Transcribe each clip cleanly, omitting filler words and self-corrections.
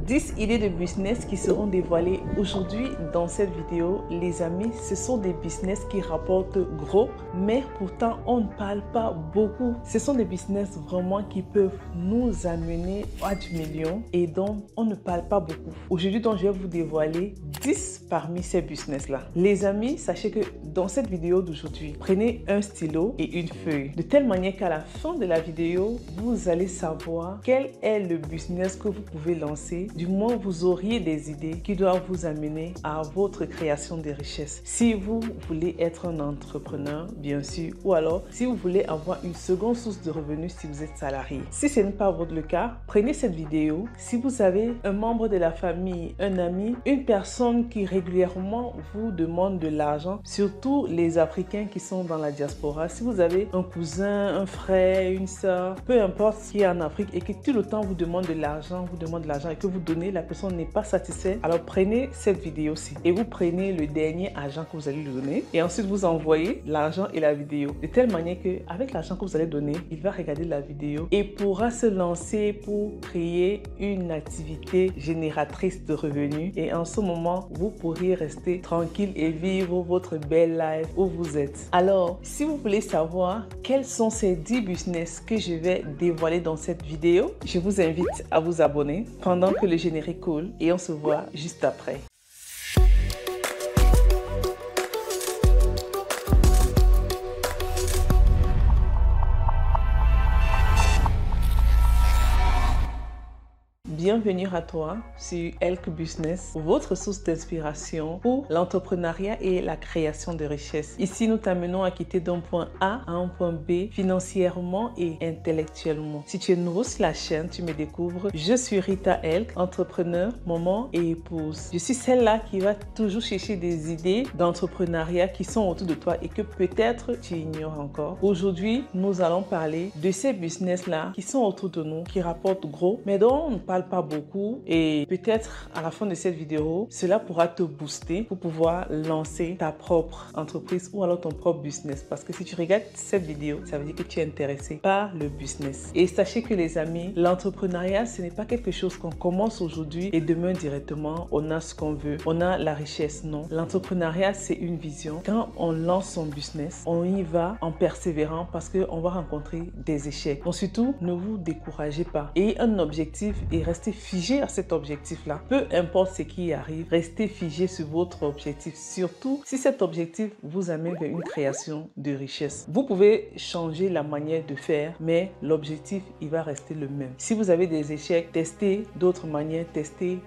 10 idées de business qui seront dévoilées aujourd'hui dans cette vidéo. Les amis, ce sont des business qui rapportent gros, mais pourtant on ne parle pas beaucoup. Ce sont des business vraiment qui peuvent nous amener à du million et dont on ne parle pas beaucoup. Aujourd'hui, donc, je vais vous dévoiler 10 parmi ces business-là. Les amis, sachez que dans cette vidéo d'aujourd'hui, prenez un stylo et une feuille, de telle manière qu'à la fin de la vidéo, vous allez savoir quel est le business que vous pouvez lancer. Du moins, vous auriez des idées qui doivent vous amener à votre création de richesses. Si vous voulez être un entrepreneur, bien sûr, ou alors si vous voulez avoir une seconde source de revenus si vous êtes salarié. Si ce n'est pas votre cas, prenez cette vidéo. Si vous avez un membre de la famille, un ami, une personne qui régulièrement vous demande de l'argent, surtout les Africains qui sont dans la diaspora, si vous avez un cousin, un frère, une soeur, peu importe qui est en Afrique et qui tout le temps vous demande de l'argent, et que vous donnez, la personne n'est pas satisfaite, alors prenez cette vidéo-ci et vous prenez le dernier argent que vous allez lui donner et ensuite vous envoyez l'argent et la vidéo de telle manière que avec l'argent que vous allez donner, il va regarder la vidéo et pourra se lancer pour créer une activité génératrice de revenus et en ce moment, vous pourriez rester tranquille et vivre votre belle life où vous êtes. Alors, si vous voulez savoir quels sont ces 10 business que je vais dévoiler dans cette vidéo, je vous invite à vous abonner pendant que le générique coule et on se voit juste après. Bienvenue à toi sur Elk Business, votre source d'inspiration pour l'entrepreneuriat et la création de richesses. Ici, nous t'amenons à quitter d'un point A à un point B financièrement et intellectuellement. Si tu es nouveau sur la chaîne, tu me découvres. Je suis Rita Elk, entrepreneur, maman et épouse. Je suis celle-là qui va toujours chercher des idées d'entrepreneuriat qui sont autour de toi et que peut-être tu ignores encore. Aujourd'hui, nous allons parler de ces business-là qui sont autour de nous, qui rapportent gros, mais dont on ne parle pas beaucoup et peut-être à la fin de cette vidéo, cela pourra te booster pour pouvoir lancer ta propre entreprise ou alors ton propre business. Parce que si tu regardes cette vidéo, ça veut dire que tu es intéressé par le business. Et sachez que les amis, l'entrepreneuriat, ce n'est pas quelque chose qu'on commence aujourd'hui et demain directement, on a ce qu'on veut, on a la richesse. Non, l'entrepreneuriat, c'est une vision. Quand on lance son business, on y va en persévérant parce qu'on va rencontrer des échecs. Donc surtout, ne vous découragez pas. Et un objectif et restez figé à cet objectif-là. Peu importe ce qui arrive, restez figé sur votre objectif. Surtout si cet objectif vous amène vers une création de richesse. Vous pouvez changer la manière de faire, mais l'objectif, il va rester le même. Si vous avez des échecs, testez d'autres manières, testez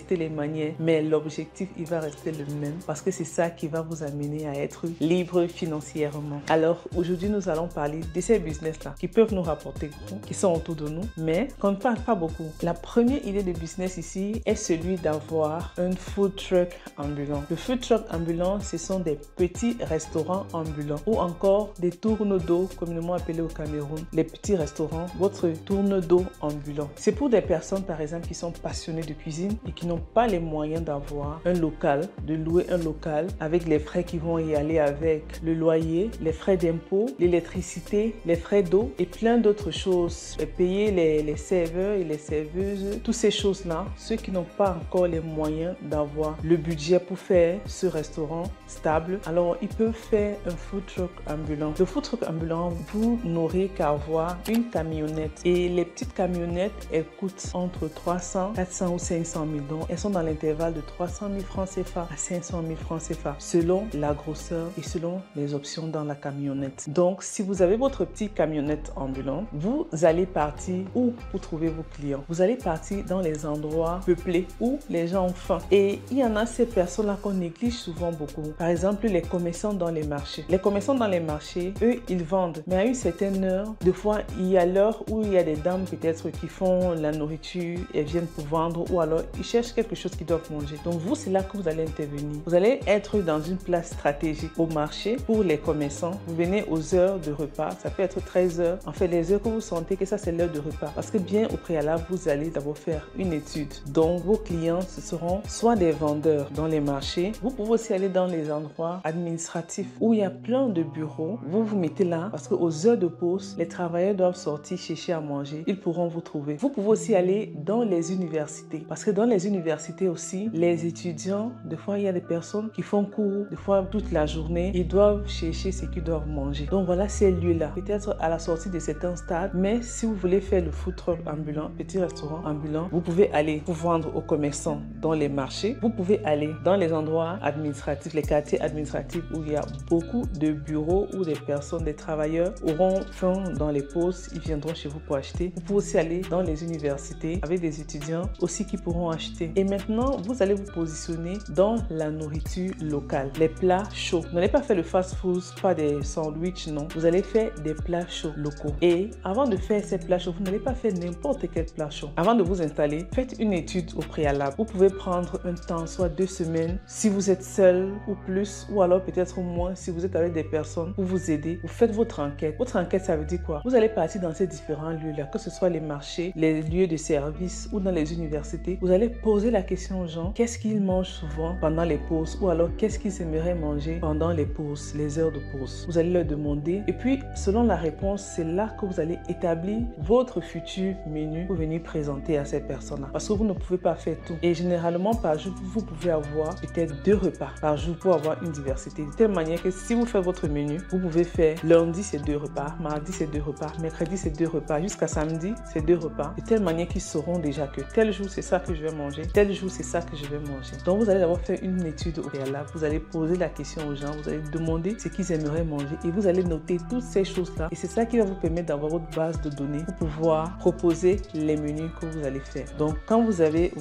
les manières, mais l'objectif, il va rester le même parce que c'est ça qui va vous amener à être libre financièrement. Alors, aujourd'hui, nous allons parler de ces business-là qui peuvent nous rapporter gros, qui sont autour de nous, mais qu'on ne parle pas beaucoup. La première idée de business ici est celui d'avoir un food truck ambulant. Le food truck ambulant, ce sont des petits restaurants ambulants ou encore des tournes d'eau, communément appelés au Cameroun. Les petits restaurants, votre tourne d'eau ambulant. C'est pour des personnes, par exemple, qui sont passionnées de cuisine et qui n'ont pas les moyens d'avoir un local, de louer un local avec les frais qui vont y aller avec le loyer, les frais d'impôt, l'électricité, les frais d'eau et plein d'autres choses. Et payer les serveurs et les serveuses, toutes ces choses-là, ceux qui n'ont pas encore les moyens d'avoir le budget pour faire ce restaurant stable, alors ils peuvent faire un food truck ambulant. Le food truck ambulant, vous n'aurez qu'à avoir une camionnette et les petites camionnettes, elles coûtent entre 300, 400 ou 500 000. Donc, elles sont dans l'intervalle de 300 000 francs CFA à 500 000 francs CFA selon la grosseur et selon les options dans la camionnette. Donc, si vous avez votre petite camionnette ambulante, vous allez partir où pour trouver vos clients. Vous allez partir dans les endroits peuplés où les gens ont faim. Et il y en a ces personnes-là qu'on néglige souvent beaucoup. Par exemple, les commerçants dans les marchés. Les commerçants dans les marchés, eux, ils vendent. Mais à une certaine heure, des fois, il y a l'heure où il y a des dames peut-être qui font la nourriture et viennent pour vendre ou alors ils cherchent quelque chose qu'ils doivent manger. Donc vous, c'est là que vous allez intervenir. Vous allez être dans une place stratégique au marché pour les commerçants. Vous venez aux heures de repas. Ça peut être 13 heures. En fait, les heures que vous sentez que ça, c'est l'heure de repas. Parce que bien au préalable, vous allez allez d'abord faire une étude. Donc, vos clients, ce seront soit des vendeurs dans les marchés. Vous pouvez aussi aller dans les endroits administratifs où il y a plein de bureaux. Vous vous mettez là parce qu'aux heures de pause, les travailleurs doivent sortir chercher à manger. Ils pourront vous trouver. Vous pouvez aussi aller dans les universités parce que dans les universités aussi, les étudiants, des fois, il y a des personnes qui font cours, des fois toute la journée, ils doivent chercher ce qu'ils doivent manger. Donc, voilà ces lieux-là. Peut-être à la sortie de certains stades, mais si vous voulez faire le food truck ambulant, petit restaurant ambulant, vous pouvez aller pour vendre aux commerçants dans les marchés. Vous pouvez aller dans les endroits administratifs, les quartiers administratifs où il y a beaucoup de bureaux où des personnes, des travailleurs auront faim dans les pauses, ils viendront chez vous pour acheter. Vous pouvez aussi aller dans les universités avec des étudiants aussi qui pourront acheter. Et maintenant, vous allez vous positionner dans la nourriture locale, les plats chauds. Vous n'allez pas faire le fast-food, pas des sandwichs, non. Vous allez faire des plats chauds locaux. Et avant de faire ces plats chauds, vous n'allez pas faire n'importe quel plat chaud. Avant de vous installer, faites une étude au préalable. Vous pouvez prendre un temps, soit 2 semaines, si vous êtes seul ou plus, ou alors peut-être moins si vous êtes avec des personnes pour vous aider. Vous faites votre enquête. Votre enquête, ça veut dire quoi? Vous allez partir dans ces différents lieux-là, que ce soit les marchés, les lieux de service ou dans les universités. Vous allez poser la question aux gens, qu'est-ce qu'ils mangent souvent pendant les pauses ou alors qu'est-ce qu'ils aimeraient manger pendant les pauses, les heures de pause. Vous allez leur demander et puis selon la réponse, c'est là que vous allez établir votre futur menu pour venir présenter à ces personnes-là. Parce que vous ne pouvez pas faire tout. Et généralement, par jour, vous pouvez avoir peut-être 2 repas par jour pour avoir une diversité. De telle manière que si vous faites votre menu, vous pouvez faire lundi, c'est 2 repas, mardi, c'est 2 repas, mercredi, c'est 2 repas, jusqu'à samedi, c'est 2 repas. De telle manière qu'ils sauront déjà que tel jour, c'est ça que je vais manger, tel jour, c'est ça que je vais manger. Donc, vous allez d'abord faire une étude au préalable. Vous allez poser la question aux gens, vous allez demander ce qu'ils aimeraient manger et vous allez noter toutes ces choses-là. Et c'est ça qui va vous permettre d'avoir votre base de données pour pouvoir proposer les menus que vous allez faire. Donc, quand vous avez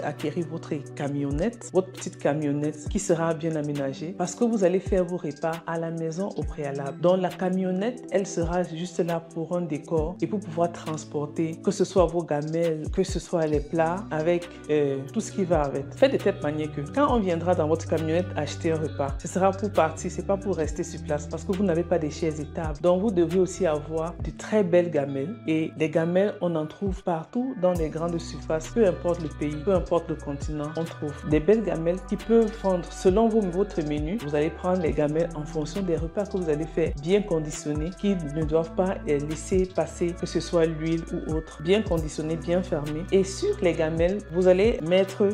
acquéri votre camionnette, votre petite camionnette qui sera bien aménagée, parce que vous allez faire vos repas à la maison au préalable. Donc, la camionnette, elle sera juste là pour un décor et pour pouvoir transporter, que ce soit vos gamelles, que ce soit les plats, avec tout ce qui va avec. Faites de telle manière que quand on viendra dans votre camionnette acheter un repas, ce sera pour partir, c'est pas pour rester sur place parce que vous n'avez pas des chaises et tables. Donc, vous devez aussi avoir de très belles gamelles et les gamelles, on en trouve partout dans les grandes surfaces, peu importe le pays, peu importe le continent, on trouve des belles gamelles qui peuvent vendre selon votre menu. Vous allez prendre les gamelles en fonction des repas que vous allez faire, bien conditionnés, qui ne doivent pas laisser passer que ce soit l'huile ou autre, bien conditionnés, bien fermés. Et sur les gamelles, vous allez mettre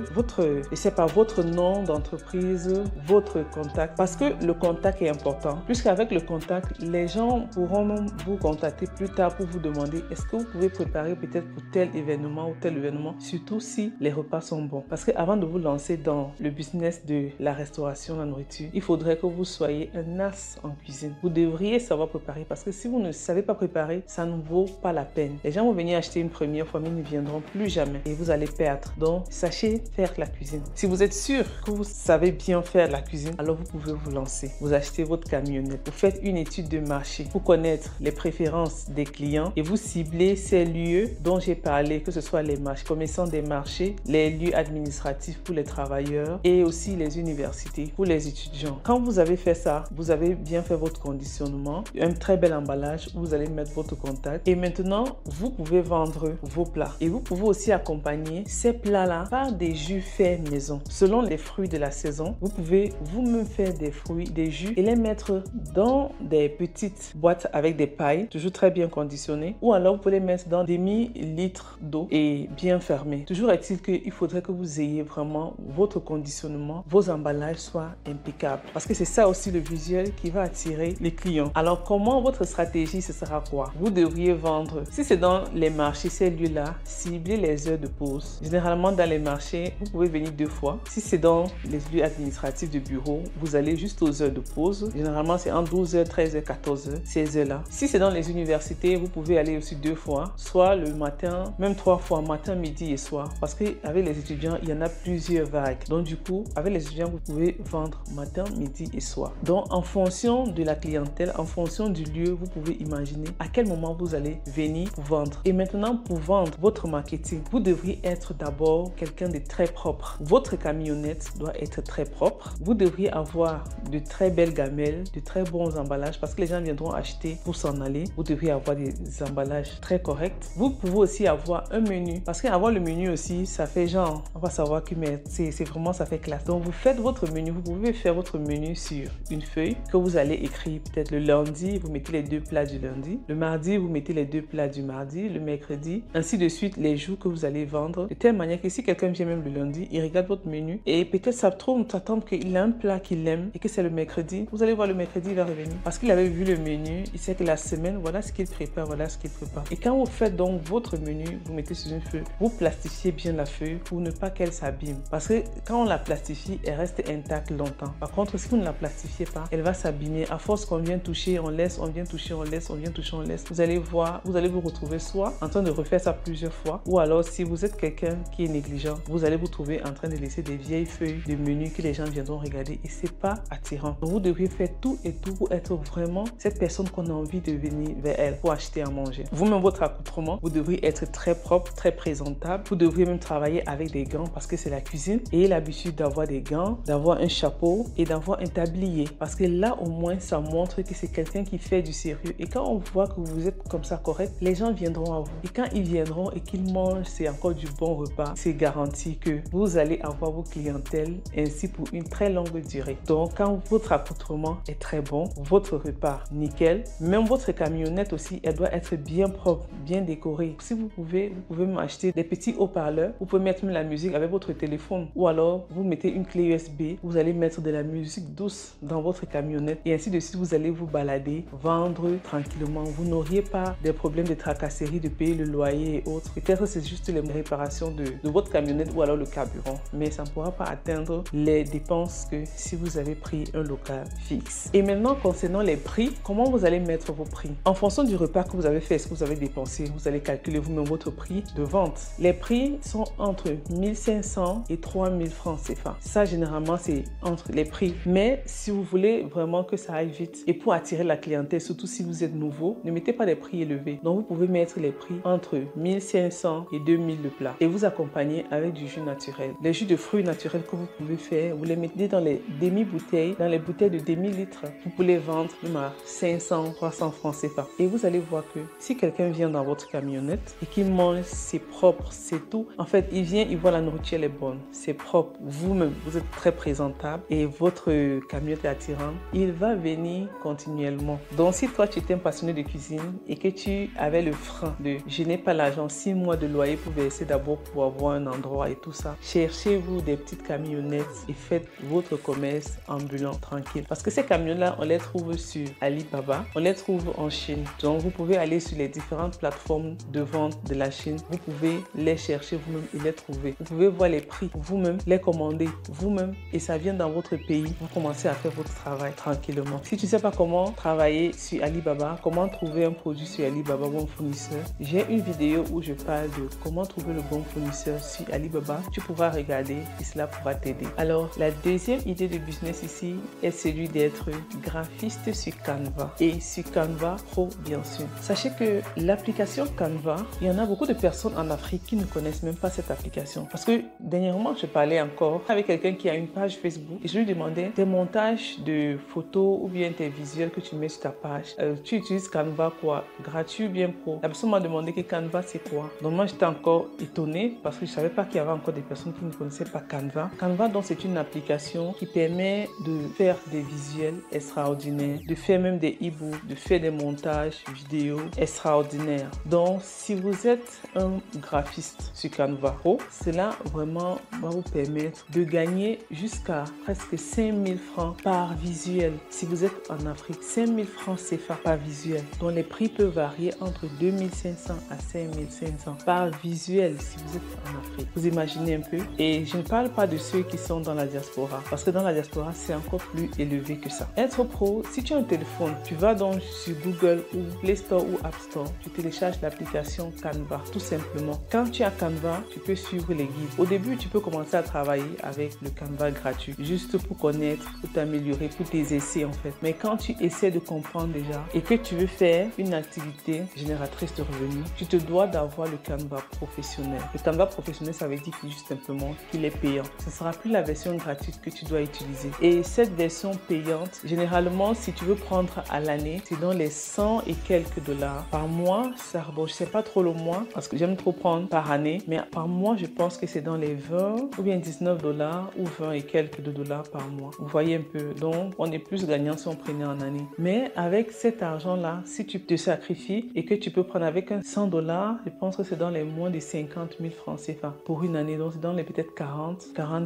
votre nom d'entreprise, votre contact, parce que le contact est important, puisqu'avec le contact, les gens pourront vous contacter plus tard pour vous demander est-ce que vous pouvez préparer peut-être pour tel événement ou tel événement, surtout si les repas sont bons. Parce qu'avant de vous lancer dans le business de la restauration, la nourriture, il faudrait que vous soyez un as en cuisine. Vous devriez savoir préparer parce que si vous ne savez pas préparer, ça ne vaut pas la peine. Les gens vont venir acheter une première fois, mais ils ne viendront plus jamais et vous allez perdre. Donc, sachez faire la cuisine. Si vous êtes sûr que vous savez bien faire la cuisine, alors vous pouvez vous lancer. Vous achetez votre camionnette. Vous faites une étude de marché pour connaître les préférences des clients et vous ciblez ces lieux dont j'ai parlé, que ce soit les marchés, commerçants des marchés, les lieux administratifs pour les travailleurs et aussi les universités pour les étudiants. Quand vous avez fait ça, vous avez bien fait votre conditionnement, un très bel emballage où vous allez mettre votre contact et maintenant vous pouvez vendre vos plats et vous pouvez aussi accompagner ces plats-là par des jus faits maison. Selon les fruits de la saison, vous pouvez vous-même faire des fruits, des jus et les mettre dans des petites boîtes avec des pailles, toujours très bien conditionnées, ou alors vous pouvez les mettre dans des demi-litres d'eau et bien fermés. Toujours est-il qu'il faudrait que vous ayez vraiment votre conditionnement, vos emballages soient impeccables. Parce que c'est ça aussi le visuel qui va attirer les clients. Alors comment votre stratégie, ce sera quoi? Vous devriez vendre, si c'est dans les marchés, ces lieux-là, cibler les heures de pause. Généralement dans les marchés, vous pouvez venir 2 fois. Si c'est dans les lieux administratifs de bureau, vous allez juste aux heures de pause. Généralement c'est entre 12h, 13h, 14h, ces heures-là. Si c'est dans les universités, vous pouvez aller aussi 2 fois, soit le matin, même 3 fois, matin, midi et soir. Parce qu'avec les étudiants, il y en a plusieurs vagues. Donc du coup, avec les étudiants, vous pouvez vendre matin, midi et soir. Donc en fonction de la clientèle, en fonction du lieu, vous pouvez imaginer à quel moment vous allez venir pour vendre. Et maintenant, pour vendre votre marketing, vous devriez être d'abord quelqu'un de très propre. Votre camionnette doit être très propre. Vous devriez avoir de très belles gamelles, de très bons emballages parce que les gens viendront acheter pour s'en aller. Vous devriez avoir des emballages très corrects. Vous pouvez aussi avoir un menu. Parce qu'avoir le menu aussi, ça fait genre, on va savoir que c'est vraiment, ça fait classe. Donc vous faites votre menu, vous pouvez faire votre menu sur une feuille que vous allez écrire peut-être le lundi, vous mettez les 2 plats du lundi. Le mardi, vous mettez les 2 plats du mardi. Le mercredi, ainsi de suite, les jours que vous allez vendre. De telle manière que si quelqu'un vient même le lundi, il regarde votre menu et peut-être ça tombe qu'il a un plat qu'il aime et que c'est le mercredi. Vous allez voir le mercredi, il va revenir. Parce qu'il avait vu le menu, il sait que la semaine, voilà ce qu'il prépare, voilà ce qu'il prépare. Et quand vous faites donc votre menu, vous mettez sur une feuille, vous plastifiez bien la feuille pour ne pas qu'elle s'abîme. Parce que quand on la plastifie, elle reste intacte longtemps. Par contre, si vous ne la plastifiez pas, elle va s'abîmer. À force qu'on vient toucher, on laisse, on vient toucher, on laisse, on vient toucher, on laisse. Vous allez voir, vous allez vous retrouver soit en train de refaire ça plusieurs fois, ou alors si vous êtes quelqu'un qui est négligent, vous allez vous trouver en train de laisser des vieilles feuilles de menus que les gens viendront regarder et c'est pas attirant. Donc vous devriez faire tout et tout pour être vraiment cette personne qu'on a envie de venir vers elle pour acheter à manger. Vous-même, votre accoutrement, vous devriez être très propre, très présentable. Vous devriez même travailler avec des gants parce que c'est la cuisine. Ayez l'habitude d'avoir des gants, d'avoir un chapeau et d'avoir un tablier. Parce que là, au moins, ça montre que c'est quelqu'un qui fait du sérieux. Et quand on voit que vous êtes comme ça correct, les gens viendront à vous. Et quand ils viendront et qu'ils mangent, c'est encore du bon repas. C'est garanti que vous allez avoir vos clientèles ainsi pour une très longue durée. Donc, quand votre accoutrement est très bon, votre repas nickel, même votre camionnette aussi, elle doit être bien propre, bien décorée. Si vous pouvez m'acheter des petits haut-parleurs. Vous pouvez mettre la musique avec votre téléphone ou alors vous mettez une clé USB. Vous allez mettre de la musique douce dans votre camionnette et ainsi de suite. Vous allez vous balader, vendre tranquillement. Vous n'auriez pas des problèmes de tracasserie, de payer le loyer et autres. Peut-être c'est juste les réparations de votre camionnette ou alors le carburant. Mais ça ne pourra pas atteindre les dépenses que si vous avez pris un local fixe. Et maintenant, concernant les prix, comment vous allez mettre vos prix? En fonction du repas que vous avez fait, ce que vous avez dépensé, vous allez calculer vous-même votre prix de vente. Les prix sont entre 1500 et 3000 francs CFA. Ça, généralement, c'est entre les prix. Mais si vous voulez vraiment que ça aille vite et pour attirer la clientèle, surtout si vous êtes nouveau, ne mettez pas des prix élevés. Donc, vous pouvez mettre les prix entre 1500 et 2000 le plat et vous accompagner avec du jus naturel. Les jus de fruits naturels que vous pouvez faire, vous les mettez dans les demi-bouteilles, dans les bouteilles de demi-litre. Vous pouvez les vendre même à 500, 300 francs CFA. Et vous allez voir que si quelqu'un vient dans votre camionnette et qu'il mange, c'est propre, c'est tout. En fait, il vient, il voit la nourriture, elle est bonne, c'est propre. Vous-même, vous êtes très présentable et votre camionnette est attirante. Il va venir continuellement. Donc, si toi, tu étais un passionné de cuisine et que tu avais le frein de je n'ai pas l'argent, 6 mois de loyer pour verser d'abord pour avoir un endroit et tout ça, cherchez-vous des petites camionnettes et faites votre commerce ambulant tranquille. Parce que ces camionnettes-là, on les trouve sur Alibaba, on les trouve en Chine. Donc, vous pouvez aller sur les différentes plateformes de vente de la Chine. Vous pouvez les chercher vous-même et les trouver. Vous pouvez voir les prix vous-même, les commander vous-même et ça vient dans votre pays. Vous commencez à faire votre travail tranquillement. Si tu ne sais pas comment travailler sur Alibaba, comment trouver un produit sur Alibaba ou un fournisseur, j'ai une vidéo où je parle de comment trouver le bon fournisseur sur Alibaba. Tu pourras regarder et cela pourra t'aider. Alors, la deuxième idée de business ici est celui d'être graphiste sur Canva et sur Canva Pro, bien sûr. Sachez que l'application Canva, il y en a beaucoup de personnes en Afrique qui ne connaissent même pas cette application. Parce que dernièrement, je parlais encore avec quelqu'un qui a une page Facebook et je lui demandais tes montages de photos ou bien tes visuels que tu mets sur ta page. Tu utilises Canva quoi? Gratuit ou bien pro? La personne m'a demandé que Canva c'est quoi? Donc moi j'étais encore étonnée parce que je ne savais pas qu'il y avait encore des personnes qui ne connaissaient pas Canva. Canva donc c'est une application qui permet de faire des visuels extraordinaires, de faire même des e-books, de faire des montages vidéo extraordinaires. Donc si vous êtes un graphiste sur Canva Pro, cela vraiment va vous permettre de gagner jusqu'à presque 5000 francs par visuel. Si vous êtes en Afrique, 5000 francs CFA par visuel. Donc les prix peuvent varier entre 2500 à 5500 par visuel si vous êtes en Afrique. Vous imaginez un peu? Et je ne parle pas de ceux qui sont dans la diaspora parce que dans la diaspora, c'est encore plus élevé que ça. Être pro, si tu as un téléphone, tu vas donc sur Google ou Play Store ou App Store, tu télécharges l'application Canva, tout simplement. Quand tu as Canva, tu peux suivre les guides. Au début, tu peux commencer à travailler avec le Canva gratuit, juste pour connaître, pour t'améliorer, pour tes essais en fait. Mais quand tu essaies de comprendre déjà et que tu veux faire une activité génératrice de revenus, tu te dois d'avoir le Canva professionnel. Le Canva professionnel, ça veut dire juste simplement qu'il est payant. Ce ne sera plus la version gratuite que tu dois utiliser. Et cette version payante, généralement, si tu veux prendre à l'année, c'est dans les 100 et quelques dollars par mois. Ça, bon, je ne sais pas trop le mois. parce que j'aime trop prendre par année, mais par mois, je pense que c'est dans les 20 ou bien 19 dollars ou 20 et quelques de dollars par mois. Vous voyez un peu. Donc, on est plus gagnant si on prenait en année. Mais avec cet argent-là, si tu te sacrifies et que tu peux prendre avec un 100 dollars, je pense que c'est dans les moins de 50 000 francs CFA pour une année. Donc, c'est dans les peut-être 40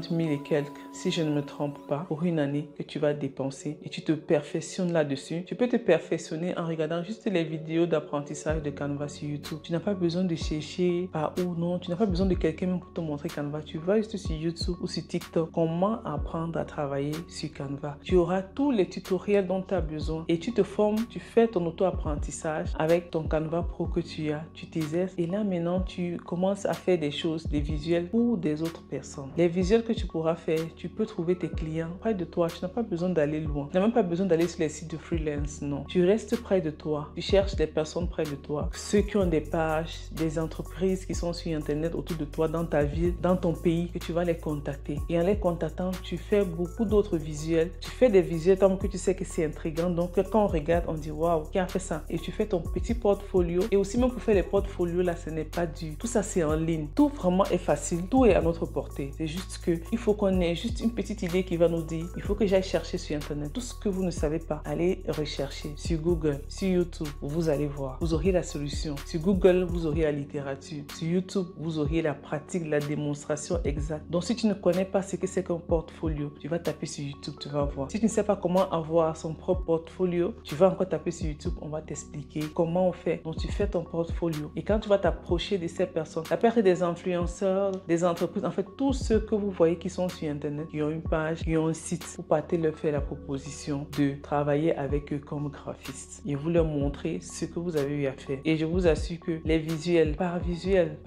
000 et quelques, si je ne me trompe pas, pour une année que tu vas dépenser et tu te perfectionnes là-dessus. Tu peux te perfectionner en regardant juste les vidéos d'apprentissage de Canva sur YouTube. Tu n'as pas besoin de chercher par où, non. Tu n'as pas besoin de quelqu'un même pour te montrer Canva. Tu vas juste sur YouTube ou sur TikTok. Comment apprendre à travailler sur Canva. Tu auras tous les tutoriels dont tu as besoin et tu te formes, tu fais ton auto-apprentissage avec ton Canva Pro que tu as. Tu t'exerces et là maintenant tu commences à faire des choses, des visuels pour des autres personnes. Les visuels que tu pourras faire, tu peux trouver tes clients près de toi. Tu n'as pas besoin d'aller loin. Tu n'as même pas besoin d'aller sur les sites de freelance, non. Tu restes près de toi. Tu cherches des personnes près de toi. Ceux qui ont des pages, des entreprises qui sont sur Internet autour de toi, dans ta ville, dans ton pays, que tu vas les contacter. Et en les contactant, tu fais beaucoup d'autres visuels. Tu fais des visuels tant que tu sais que c'est intriguant. Donc, quand on regarde, on dit waouh, qui a fait ça? Et tu fais ton petit portfolio. Et aussi, même pour faire les portfolios, là, ce n'est pas dur. Tout ça, c'est en ligne. Tout vraiment est facile. Tout est à notre portée. C'est juste qu'il faut qu'on ait juste une petite idée qui va nous dire il faut que j'aille chercher sur Internet. Tout ce que vous ne savez pas, allez rechercher sur Google, sur YouTube. Vous allez voir. Vous aurez la solution. Sur Google, vous aurez la littérature. Sur YouTube, vous aurez la pratique, la démonstration exacte. Donc, si tu ne connais pas ce que c'est qu'un portfolio, tu vas taper sur YouTube, tu vas voir. Si tu ne sais pas comment avoir son propre portfolio, tu vas encore taper sur YouTube, on va t'expliquer comment on fait. Donc, tu fais ton portfolio. Et quand tu vas t'approcher de ces personnes, la perte des influenceurs, des entreprises, en fait, tous ceux que vous voyez qui sont sur Internet, qui ont une page, qui ont un site, vous partez leur faire la proposition de travailler avec eux comme graphiste. Et vous leur montrez ce que vous avez eu à faire. Et je vous assure que les visuels, par visuel,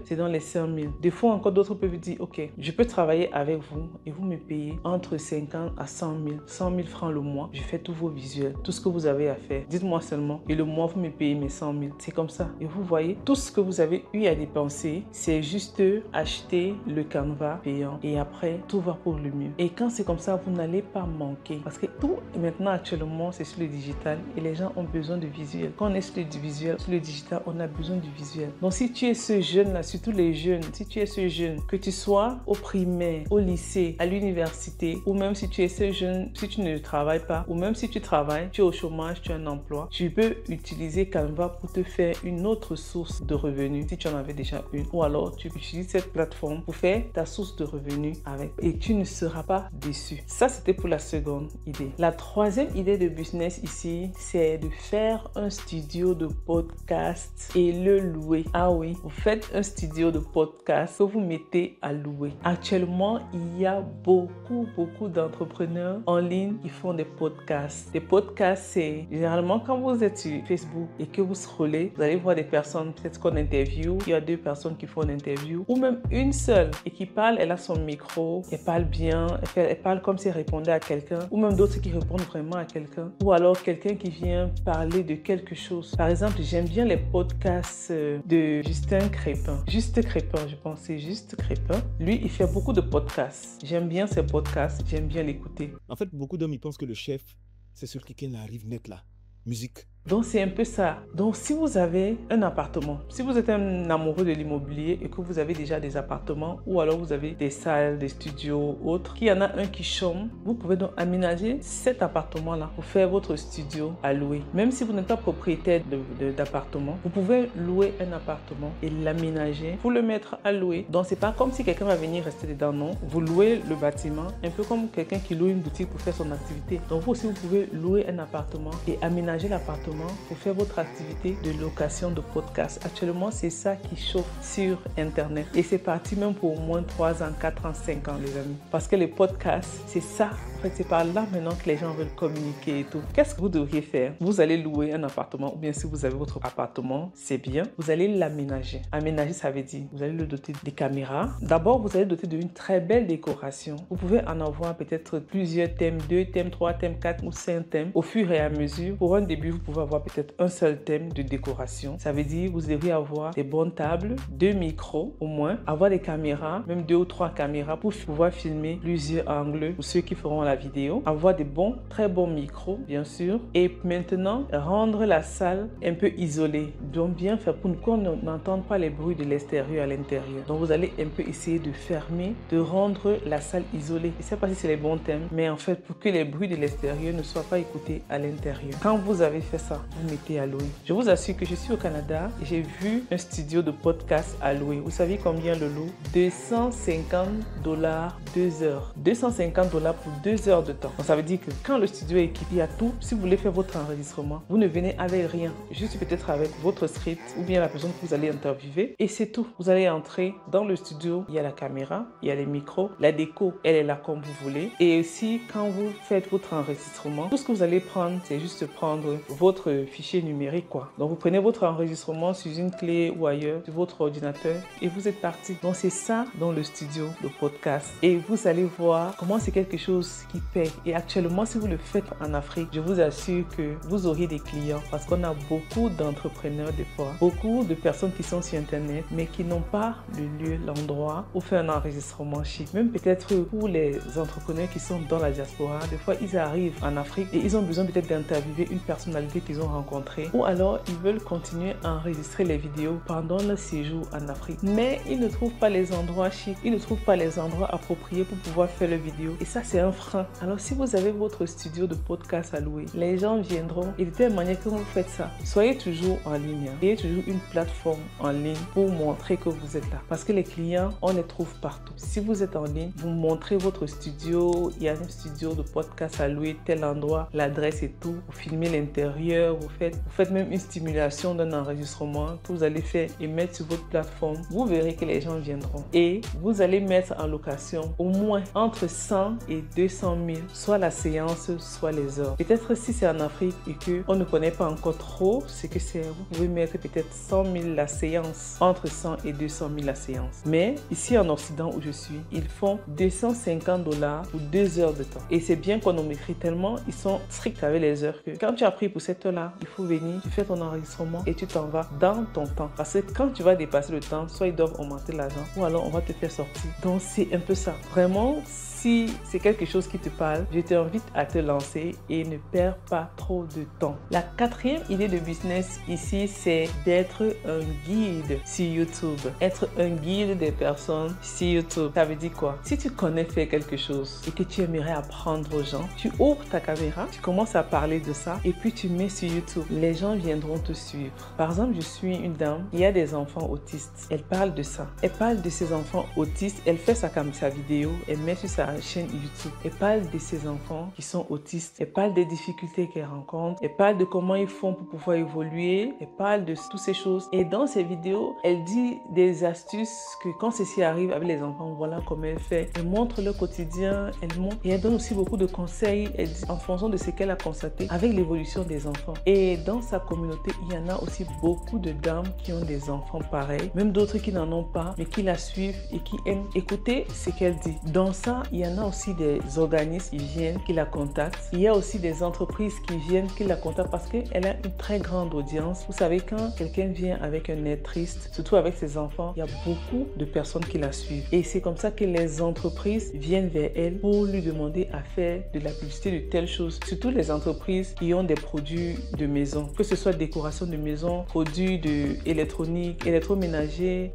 c'est dans les 5 000. Des fois, encore d'autres peuvent dire, ok, je peux travailler avec vous et vous me payez entre 50 à 100 000, 100 000 francs le mois. Je fais tous vos visuels, tout ce que vous avez à faire. Dites-moi seulement. Et le mois, vous me payez mes 100 000. C'est comme ça. Et vous voyez, tout ce que vous avez eu à dépenser, c'est juste acheter le Canva payant. Et après, tout va pour le mieux. Et quand c'est comme ça, vous n'allez pas manquer. Parce que tout, maintenant, actuellement, c'est sur le digital. Et les gens ont besoin de visuels. Quand on est sur le visuel, sur le digital, on a besoin du visuel. Donc, si tu es ce jeune-là, surtout les jeunes, si tu es ce jeune, que tu sois au primaire, au lycée, à l'université, ou même si tu es ce jeune, si tu ne travailles pas, ou même si tu travailles, tu es au chômage, tu as un emploi, tu peux utiliser Canva pour te faire une autre source de revenus si tu en avais déjà une. Ou alors, tu utilises cette plateforme pour faire ta source de revenus avec. Et tu ne seras pas déçu. Ça, c'était pour la seconde idée. La troisième idée de business ici, c'est de faire un studio de podcast et le louer. Ah oui, vous faites un studio de podcast que vous mettez à louer. Actuellement, il y a beaucoup d'entrepreneurs en ligne qui font des podcasts. Des podcasts, c'est généralement quand vous êtes sur Facebook et que vous scrollez, vous allez voir des personnes peut-être qu'on interview. Il y a 2 personnes qui font une interview ou même une seule et qui parle, elle a son micro, elle parle bien, elle parle comme si elle répondait à quelqu'un ou même d'autres qui répondent vraiment à quelqu'un ou alors quelqu'un qui vient parler de quelque chose. Par exemple, j'aime bien les podcasts de Justin Crépin. Juste Crépin, je pense, c'est Juste Crépin. Lui, il fait beaucoup de podcasts. J'aime bien ses podcasts, j'aime bien l'écouter. En fait, beaucoup d'hommes, ils pensent que le chef, c'est celui qui arrive net là. Musique. Donc, c'est un peu ça. Donc, si vous avez un appartement, si vous êtes un amoureux de l'immobilier et que vous avez déjà des appartements ou alors vous avez des salles, des studios, autres, qu'il y en a un qui chôme, vous pouvez donc aménager cet appartement-là pour faire votre studio à louer. Même si vous n'êtes pas propriétaire d'appartement, vous pouvez louer un appartement et l'aménager pour le mettre à louer. Donc, c'est pas comme si quelqu'un va venir rester dedans, non. Vous louez le bâtiment, un peu comme quelqu'un qui loue une boutique pour faire son activité. Donc, vous aussi, vous pouvez louer un appartement et aménager l'appartement pour faire votre activité de location de podcast. Actuellement, c'est ça qui chauffe sur Internet. Et c'est parti même pour au moins 3 ans, 4 ans, 5 ans, les amis. Parce que les podcasts, c'est ça. En fait, c'est par là maintenant que les gens veulent communiquer et tout. Qu'est-ce que vous devriez faire? Vous allez louer un appartement ou bien si vous avez votre appartement, c'est bien. Vous allez l'aménager. Aménager, ça veut dire vous allez le doter des caméras. D'abord, vous allez le doter d'une très belle décoration. Vous pouvez en avoir peut-être plusieurs thèmes, 2 thèmes, 3 thèmes, 4 ou 5 thèmes. Au fur et à mesure, pour un début, vous pouvez avoir peut-être un seul thème de décoration. Ça veut dire vous devriez avoir des bonnes tables, 2 micros au moins, avoir des caméras, même 2 ou 3 caméras pour pouvoir filmer plusieurs angles pour ceux qui feront la la vidéo, avoir des très bons micros, bien sûr, et maintenant rendre la salle un peu isolée. Donc bien faire pour qu'on n'entende pas les bruits de l'extérieur à l'intérieur. Donc vous allez un peu essayer de fermer, de rendre la salle isolée. Je ne sais pas si c'est les bons thèmes, mais en fait pour que les bruits de l'extérieur ne soient pas écoutés à l'intérieur. Quand vous avez fait ça, vous mettez à louer. Je vous assure que je suis au Canada et j'ai vu un studio de podcast à louer. Vous savez combien le loue? $250 2 heures. $250 pour 2 heures de temps. Donc ça veut dire que quand le studio est équipé, il y a tout. Si vous voulez faire votre enregistrement, vous ne venez avec rien. Juste peut-être avec votre script ou bien la personne que vous allez interviewer. Et c'est tout. Vous allez entrer dans le studio. Il y a la caméra, il y a les micros. La déco, elle est là comme vous voulez. Et aussi, quand vous faites votre enregistrement, tout ce que vous allez prendre, c'est juste prendre votre fichier numérique, quoi. Donc vous prenez votre enregistrement sur une clé ou ailleurs, sur votre ordinateur et vous êtes parti. Donc c'est ça dans le studio de podcast. Et vous allez voir comment c'est quelque chose qui paye. Et actuellement, si vous le faites en Afrique, je vous assure que vous aurez des clients parce qu'on a beaucoup d'entrepreneurs des fois, beaucoup de personnes qui sont sur Internet, mais qui n'ont pas le lieu, l'endroit où faire un enregistrement chic. Même peut-être pour les entrepreneurs qui sont dans la diaspora, des fois ils arrivent en Afrique et ils ont besoin peut-être d'interviewer une personnalité qu'ils ont rencontrée ou alors ils veulent continuer à enregistrer les vidéos pendant leur séjour en Afrique. Mais ils ne trouvent pas les endroits chics, ils ne trouvent pas les endroits appropriés pour pouvoir faire les vidéos. Et ça, c'est un frein. Alors, si vous avez votre studio de podcast à louer, les gens viendront et de telle manière que vous faites ça. Soyez toujours en ligne. Ayez toujours une plateforme en ligne pour montrer que vous êtes là. Parce que les clients, on les trouve partout. Si vous êtes en ligne, vous montrez votre studio. Il y a un studio de podcast à louer, tel endroit, l'adresse et tout. Vous filmez l'intérieur, vous faites même une stimulation d'un enregistrement que vous allez faire et mettre sur votre plateforme. Vous verrez que les gens viendront. Et vous allez mettre en location au moins entre 100 et 200 000, soit la séance, soit les heures. Peut-être si c'est en Afrique et qu'on ne connaît pas encore trop ce que c'est, vous pouvez mettre peut-être 100 000 la séance, entre 100 et 200 000 la séance. Mais ici en Occident où je suis, ils font $250 pour 2 heures de temps. Et c'est bien chronométré tellement ils sont stricts avec les heures que quand tu as pris pour cette heure-là, il faut venir, tu fais ton enregistrement et tu t'en vas dans ton temps. Parce que quand tu vas dépasser le temps, soit ils doivent augmenter l'argent ou alors on va te faire sortir. Donc c'est un peu ça. Vraiment, si c'est quelque chose qui te parle, je t'invite à te lancer et ne perds pas trop de temps. La quatrième idée de business ici, c'est d'être un guide sur YouTube. Être un guide des personnes sur YouTube. Ça veut dire quoi? Si tu connais faire quelque chose et que tu aimerais apprendre aux gens, tu ouvres ta caméra, tu commences à parler de ça et puis tu mets sur YouTube. Les gens viendront te suivre. Par exemple, je suis une dame, il y a des enfants autistes. Elle parle de ça. Elle parle de ses enfants autistes. Elle fait sa vidéo, elle met sur sa chaîne YouTube. Elle parle de ses enfants qui sont autistes. Elle parle des difficultés qu'elle rencontre. Elle parle de comment ils font pour pouvoir évoluer. Elle parle de toutes ces choses. Et dans ses vidéos, elle dit des astuces que quand ceci arrive avec les enfants, voilà comment elle fait. Elle montre le quotidien. Elle montre et elle donne aussi beaucoup de conseils. Elle dit en fonction de ce qu'elle a constaté avec l'évolution des enfants. Et dans sa communauté, il y en a aussi beaucoup de dames qui ont des enfants pareils. Même d'autres qui n'en ont pas, mais qui la suivent et qui aiment écouter ce qu'elle dit. Dans ça, il y en a aussi des organismes qui viennent, qui la contactent. Il y a aussi des entreprises qui viennent, qui la contactent parce qu'elle a une très grande audience. Vous savez, quand quelqu'un vient avec un air triste, surtout avec ses enfants, il y a beaucoup de personnes qui la suivent. Et c'est comme ça que les entreprises viennent vers elle pour lui demander à faire de la publicité de telles choses. Surtout les entreprises qui ont des produits de maison, que ce soit décoration de maison, produits de électronique, électroménager,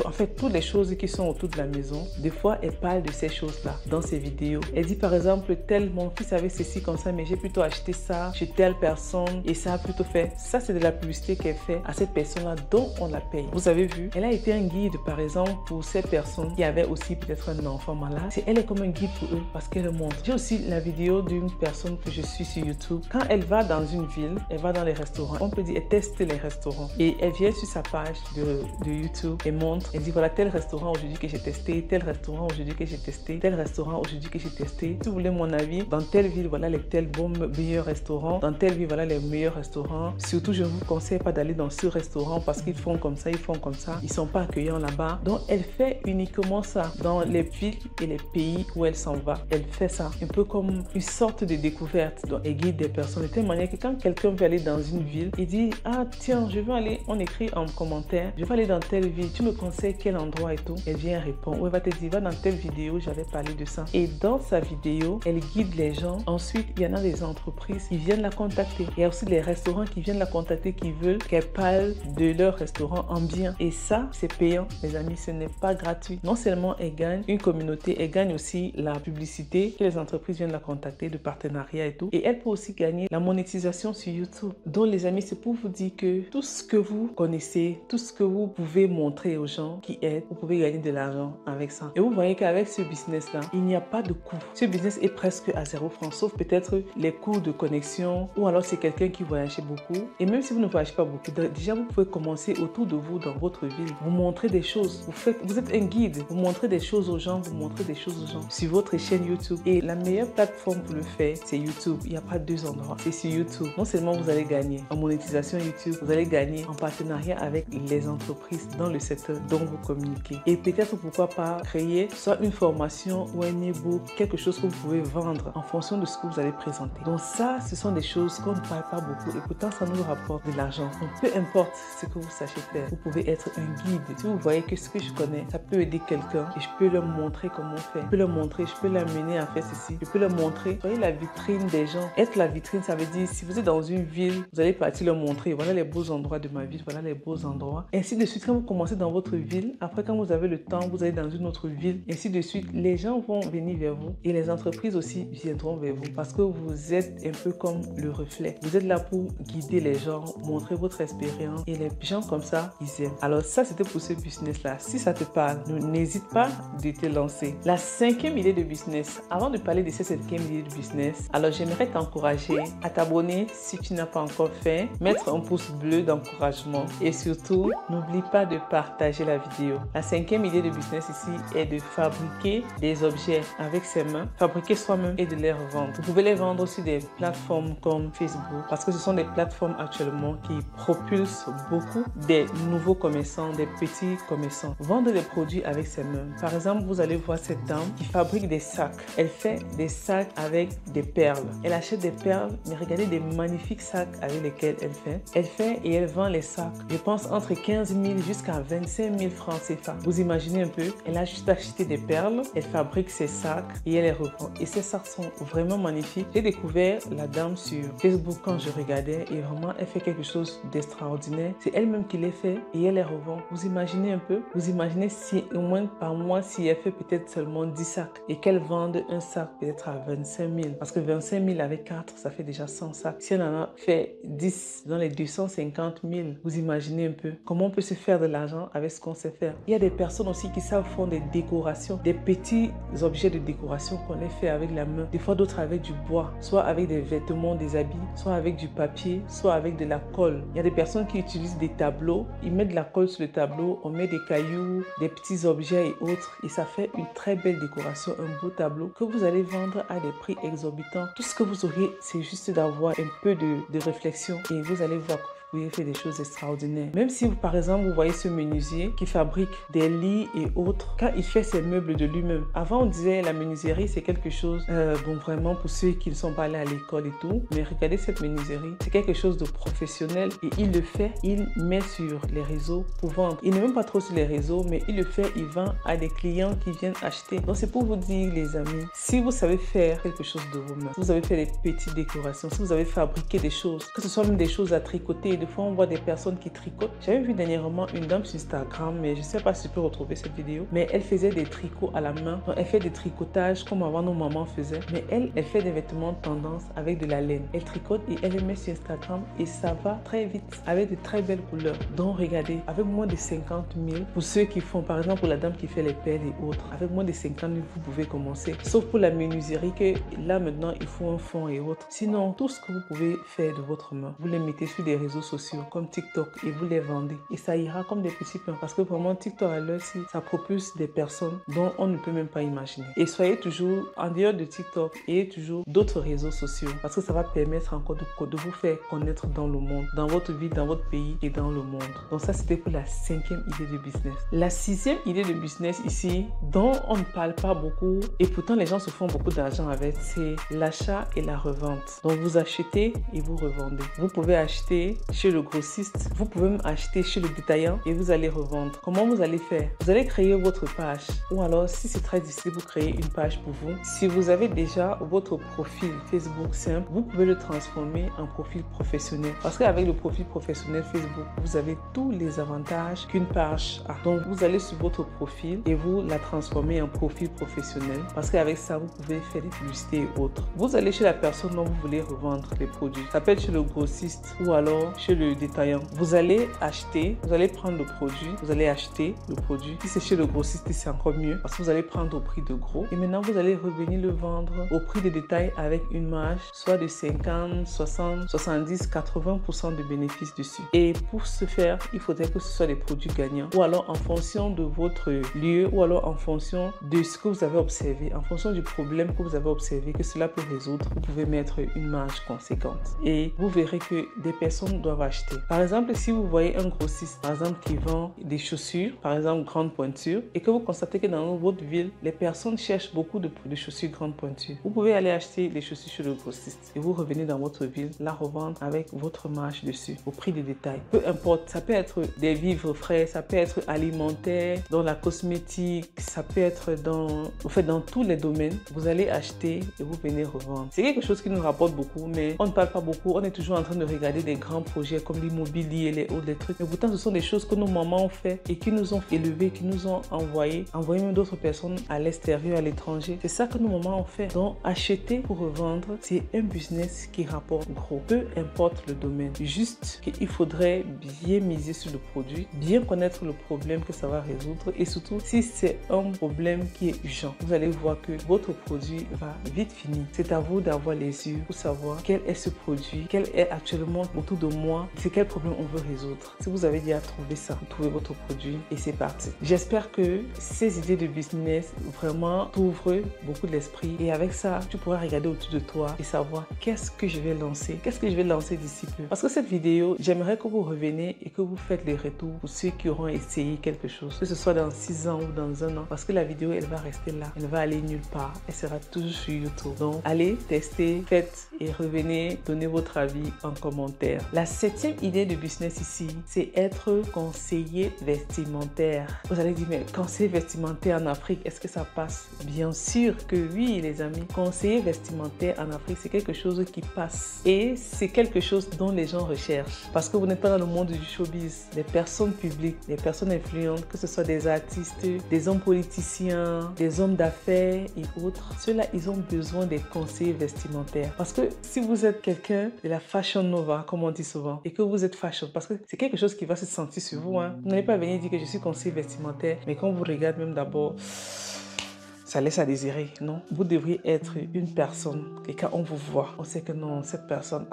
en fait, toutes les choses qui sont autour de la maison. Des fois, elle parle de ces choses-là dans ses vidéos. Elle dit par exemple, mon fils avait ceci comme ça, mais j'ai plutôt acheté ça chez telle personne et ça a plutôt fait. Ça, c'est de la publicité qu'elle fait à cette personne-là dont on la paye. Vous avez vu, elle a été un guide par exemple pour cette personne qui avait aussi peut-être un enfant malade. Elle est comme un guide pour eux parce qu'elle montre. J'ai aussi la vidéo d'une personne que je suis sur YouTube. Quand elle va dans une ville, elle va dans les restaurants. On peut dire, elle teste les restaurants. Et elle vient sur sa page de YouTube et montre. Elle dit, voilà tel restaurant aujourd'hui que j'ai testé, tel restaurant aujourd'hui que j'ai testé, tel restaurant aujourd'hui que j'ai testé. Si vous voulez mon avis, dans telle ville, voilà les tels bons meilleurs restaurants. Dans telle ville, voilà les meilleurs restaurants. Surtout, je ne vous conseille pas d'aller dans ce restaurant parce qu'ils font comme ça, ils font comme ça. Ils ne sont pas accueillants là-bas. Donc, elle fait uniquement ça dans les villes et les pays où elle s'en va. Elle fait ça un peu comme une sorte de découverte. Donc, elle guide des personnes de telle manière que quand quelqu'un veut aller dans une ville, il dit, ah tiens, je veux aller, on écrit en commentaire, je veux aller dans telle ville, tu me conseilles quel endroit et tout. Elle vient répondre, ou elle va te dire, va dans telle vidéo, j'avais parlé de ça. Et dans sa vidéo, elle guide les gens. Ensuite, il y en a des entreprises qui viennent la contacter. Il y a aussi des restaurants qui viennent la contacter, qui veulent qu'elle parle de leur restaurant en bien. Et ça, c'est payant, les amis, ce n'est pas gratuit. Non seulement elle gagne une communauté, elle gagne aussi la publicité que les entreprises viennent la contacter, de partenariat et tout. Et elle peut aussi gagner la monétisation sur YouTube. Donc les amis, c'est pour vous dire que tout ce que vous connaissez, tout ce que vous pouvez montrer aux gens qui aident, vous pouvez gagner de l'argent avec ça. Et vous voyez qu'avec ce business-là, il n'y a pas de coût. Ce business est presque à 0 francs, sauf peut-être les coûts de connexion, ou alors c'est quelqu'un qui voyage beaucoup. Et même si vous ne voyagez pas beaucoup, déjà vous pouvez commencer autour de vous dans votre ville. Vous montrez des choses, vous êtes un guide, vous montrez des choses aux gens, vous montrez des choses aux gens sur votre chaîne YouTube. Et la meilleure plateforme pour le faire, c'est YouTube. Il n'y a pas deux endroits, c'est sur YouTube. Non seulement vous allez gagner en monétisation YouTube, vous allez gagner en partenariat avec les entreprises dans le secteur dont vous communiquez. Et peut-être pourquoi pas créer soit une formation ou un e-book, quelque chose que vous pouvez vendre en fonction de ce que vous allez présenter. Donc ça, ce sont des choses qu'on ne parle pas beaucoup et pourtant ça nous rapporte de l'argent. Donc peu importe ce que vous sachez faire, vous pouvez être un guide. Si vous voyez que ce que je connais, ça peut aider quelqu'un et je peux leur montrer comment faire. Je peux leur montrer, je peux l'amener à faire ceci. Je peux leur montrer. Soyez la vitrine des gens. Être la vitrine, ça veut dire si vous êtes dans une ville, vous allez partir leur montrer. Voilà les beaux endroits de ma ville, voilà les beaux endroits. Ainsi de suite, quand vous commencez dans votre ville, après quand vous avez le temps, vous allez dans une autre ville. Ainsi de suite, les gens vont venir vers vous et les entreprises aussi viendront vers vous parce que vous êtes un peu comme le reflet. Vous êtes là pour guider les gens, montrer votre expérience et les gens comme ça, ils aiment. Alors ça, c'était pour ce business-là. Si ça te parle, n'hésite pas de te lancer. La cinquième idée de business. Avant de parler de cette cinquième idée de business, alors j'aimerais t'encourager à t'abonner si tu n'as pas encore fait, mettre un pouce bleu d'encouragement et surtout, n'oublie pas de partager la vidéo. La cinquième idée de business ici est de fabriquer des objets avec ses mains, fabriquer soi-même et de les revendre. Vous pouvez les vendre sur des plateformes comme Facebook parce que ce sont des plateformes actuellement qui propulsent beaucoup des nouveaux commerçants, des petits commerçants. Vendre des produits avec ses mains. Par exemple, vous allez voir cette dame qui fabrique des sacs. Elle fait des sacs avec des perles. Elle achète des perles, mais regardez des magnifiques sacs avec lesquels elle fait. Elle fait et elle vend les sacs. Je pense entre 15 000 jusqu'à 25 000 francs CFA. Vous imaginez un peu, elle a juste acheté des perles, elle fabrique ses sacs et elle les revend. Et ces sacs sont vraiment magnifiques. J'ai découvert la dame sur Facebook quand je regardais et vraiment elle fait quelque chose d'extraordinaire. C'est elle-même qui les fait et elle les revend. Vous imaginez un peu? Vous imaginez si au moins par mois, si elle fait peut-être seulement 10 sacs et qu'elle vende un sac peut-être à 25 000. Parce que 25 000 avec 4, ça fait déjà 100 sacs. Si elle en a fait 10 dans les 250 000, vous imaginez un peu comment on peut se faire de l'argent avec ce qu'on sait faire. Il y a des personnes aussi qui savent faire des décorations, des petits objets de décoration qu'on les fait avec la main. Des fois d'autres avec du bois, soit avec des vêtements, des habits, soit avec du papier, soit avec de la colle. Il y a des personnes qui utilisent des tableaux, ils mettent de la colle sur le tableau, on met des cailloux, des petits objets et autres et ça fait une très belle décoration, un beau tableau que vous allez vendre à des prix exorbitants. Tout ce que vous aurez, c'est juste d'avoir un peu de réflexion et vous allez voir vous pouvez faire des choses extraordinaires. Même si, par exemple, vous voyez ce menuisier qui fabrique des lits et autres, quand il fait ses meubles de lui-même. Avant, on disait la menuiserie, c'est quelque chose, bon, vraiment pour ceux qui ne sont pas allés à l'école et tout. Mais regardez cette menuiserie, c'est quelque chose de professionnel et il le fait, il met sur les réseaux pour vendre. Il n'est même pas trop sur les réseaux, mais il le fait, il vend à des clients qui viennent acheter. Donc, c'est pour vous dire, les amis, si vous savez faire quelque chose de vos mains, si vous avez fait des petites décorations, si vous avez fabriqué des choses, que ce soit même des choses à tricoter, des fois on voit des personnes qui tricotent. J'avais vu dernièrement une dame sur Instagram, mais je ne sais pas si je peux retrouver cette vidéo, mais elle faisait des tricots à la main. Donc, elle fait des tricotages comme avant nos mamans faisaient, mais elle fait des vêtements de tendance avec de la laine. Elle tricote et elle les met sur Instagram et ça va très vite avec de très belles couleurs. Donc regardez, avec moins de 50 000, pour ceux qui font, par exemple pour la dame qui fait les perles et autres, avec moins de 50 000 vous pouvez commencer. Sauf pour la menuiserie que là maintenant il faut un fond et autres. Sinon tout ce que vous pouvez faire de votre main, vous les mettez sur des réseaux sociaux comme TikTok et vous les vendez et ça ira comme des petits pains parce que vraiment TikTok à l'heure ci ça propulse des personnes dont on ne peut même pas imaginer. Et soyez toujours en dehors de TikTok et toujours d'autres réseaux sociaux parce que ça va permettre encore de vous faire connaître dans le monde, dans votre vie, dans votre pays et dans le monde. Donc ça c'était pour la 5e idée de business. La 6e idée de business ici dont on ne parle pas beaucoup et pourtant les gens se font beaucoup d'argent avec, c'est l'achat et la revente. Donc vous achetez et vous revendez. Vous pouvez acheter chez le grossiste. Vous pouvez même acheter chez le détaillant et vous allez revendre. Comment vous allez faire? Vous allez créer votre page. Ou alors, si c'est très difficile, vous créez une page pour vous. Si vous avez déjà votre profil Facebook simple, vous pouvez le transformer en profil professionnel. Parce qu'avec le profil professionnel Facebook, vous avez tous les avantages qu'une page a. Donc, vous allez sur votre profil et vous la transformez en profil professionnel. Parce qu'avec ça, vous pouvez faire des publicités et autres. Vous allez chez la personne dont vous voulez revendre les produits. Ça peut être chez le grossiste ou alors chez le détaillant. Vous allez acheter, vous allez prendre le produit, vous allez acheter le produit. Si c'est chez le grossiste, c'est encore mieux parce que vous allez prendre au prix de gros. Et maintenant, vous allez revenir le vendre au prix de détail avec une marge soit de 50, 60, 70, 80% de bénéfices dessus. Et pour ce faire, il faudrait que ce soit des produits gagnants ou alors en fonction de votre lieu ou alors en fonction de ce que vous avez observé, en fonction du problème que vous avez observé, que cela peut résoudre, vous pouvez mettre une marge conséquente. Et vous verrez que des personnes doivent acheter. Par exemple, si vous voyez un grossiste, par exemple, qui vend des chaussures, par exemple, grande pointure, et que vous constatez que dans votre ville, les personnes cherchent beaucoup de chaussures grande pointure, vous pouvez aller acheter les chaussures chez le grossiste et vous revenez dans votre ville, la revendre avec votre marge dessus, au prix de détail. Peu importe, ça peut être des vivres frais, ça peut être alimentaire, dans la cosmétique, ça peut être dans tous les domaines. Vous allez acheter et vous venez revendre. C'est quelque chose qui nous rapporte beaucoup, mais on ne parle pas beaucoup. On est toujours en train de regarder des grands projets comme l'immobilier, les autres, les trucs. Mais pourtant, ce sont des choses que nos mamans ont fait et qui nous ont élevés, qui nous ont envoyé même d'autres personnes à l'extérieur, à l'étranger. C'est ça que nos mamans ont fait. Donc, acheter pour revendre, c'est un business qui rapporte gros. Peu importe le domaine. Juste qu'il faudrait bien miser sur le produit, bien connaître le problème que ça va résoudre et surtout, si c'est un problème qui est urgent, vous allez voir que votre produit va vite finir. C'est à vous d'avoir les yeux pour savoir quel est ce produit, quel est actuellement autour de moi, c'est quel problème on veut résoudre. Si vous avez déjà trouvé ça, vous trouvez votre produit et c'est parti. J'espère que ces idées de business vraiment t'ouvrent beaucoup de l'esprit et avec ça, tu pourras regarder autour de toi et savoir qu'est-ce que je vais lancer, d'ici peu. Parce que cette vidéo, j'aimerais que vous reveniez et que vous faites les retours pour ceux qui auront essayé quelque chose, que ce soit dans 6 ans ou dans 1 an, parce que la vidéo, elle va rester là, elle va aller nulle part, elle sera toujours sur YouTube. Donc, allez, testez, faites et revenez, donnez votre avis en commentaire. La 7e idée de business ici, c'est être conseiller vestimentaire. Vous allez dire, mais conseiller vestimentaire en Afrique, est-ce que ça passe? Bien sûr que oui, les amis. Conseiller vestimentaire en Afrique, c'est quelque chose qui passe et c'est quelque chose dont les gens recherchent. Parce que vous n'êtes pas dans le monde du showbiz. Les personnes publiques, les personnes influentes, que ce soit des artistes, des hommes politiciens, des hommes d'affaires et autres, ceux-là, ils ont besoin des conseillers vestimentaires. Parce que si vous êtes quelqu'un de la fashion nova, comme on dit souvent, et que vous êtes fashion, parce que c'est quelque chose qui va se sentir sur vous, hein. Vous n'allez pas venir dire que je suis conseiller vestimentaire, mais quand on vous regarde même d'abord, ça laisse à désirer, non? Vous devriez être une personne et quand on vous voit, on sait que non, cette personne,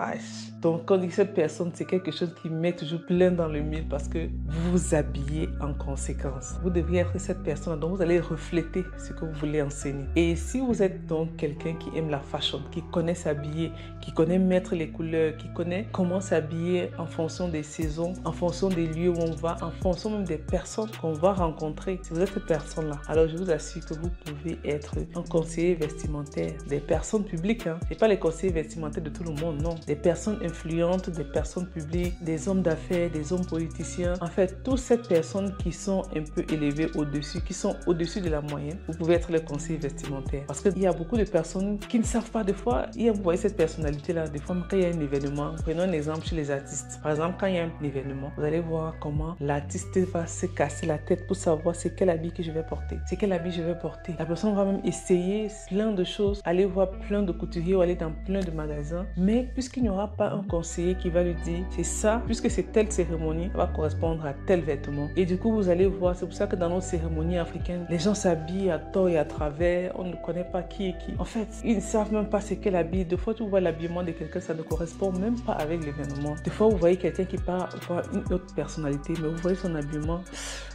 donc quand on dit cette personne, c'est quelque chose qui met toujours plein dans le mille parce que vous vous habillez en conséquence. Vous devriez être cette personne, donc vous allez refléter ce que vous voulez enseigner. Et si vous êtes donc quelqu'un qui aime la fashion, qui connaît s'habiller, qui connaît mettre les couleurs, qui connaît comment s'habiller en fonction des saisons, en fonction des lieux où on va, en fonction même des personnes qu'on va rencontrer, si vous êtes cette personne-là, alors je vous assure que vous pouvez être un conseiller vestimentaire des personnes publiques, hein. Et pas les conseillers vestimentaires de tout le monde, non. Des personnes influentes, des personnes publiques, des hommes d'affaires, des hommes politiciens. En fait, toutes ces personnes qui sont un peu élevées au-dessus, qui sont au-dessus de la moyenne, vous pouvez être le conseiller vestimentaire. Parce qu'il y a beaucoup de personnes qui ne savent pas. Des fois, vous voyez cette personnalité-là, des fois, quand il y a un événement, prenons un exemple chez les artistes. Par exemple, quand il y a un événement, vous allez voir comment l'artiste va se casser la tête pour savoir c'est quel habit que je vais porter. C'est quel habit je vais porter. La personne va même essayer plein de choses, aller voir plein de couturiers ou aller dans plein de magasins. Mais puisqu'il n'y aura pas un conseiller qui va lui dire c'est ça, puisque c'est telle cérémonie, ça va correspondre à tel vêtement. Et du coup, vous allez voir, c'est pour ça que dans nos cérémonies africaines, les gens s'habillent à tort et à travers, on ne connaît pas qui est qui. En fait, ils ne savent même pas c'est quel habit. Des fois, tu vois l'habillement de quelqu'un, ça ne correspond même pas avec l'événement. Des fois, vous voyez quelqu'un qui part voir une autre personnalité, mais vous voyez son habillement,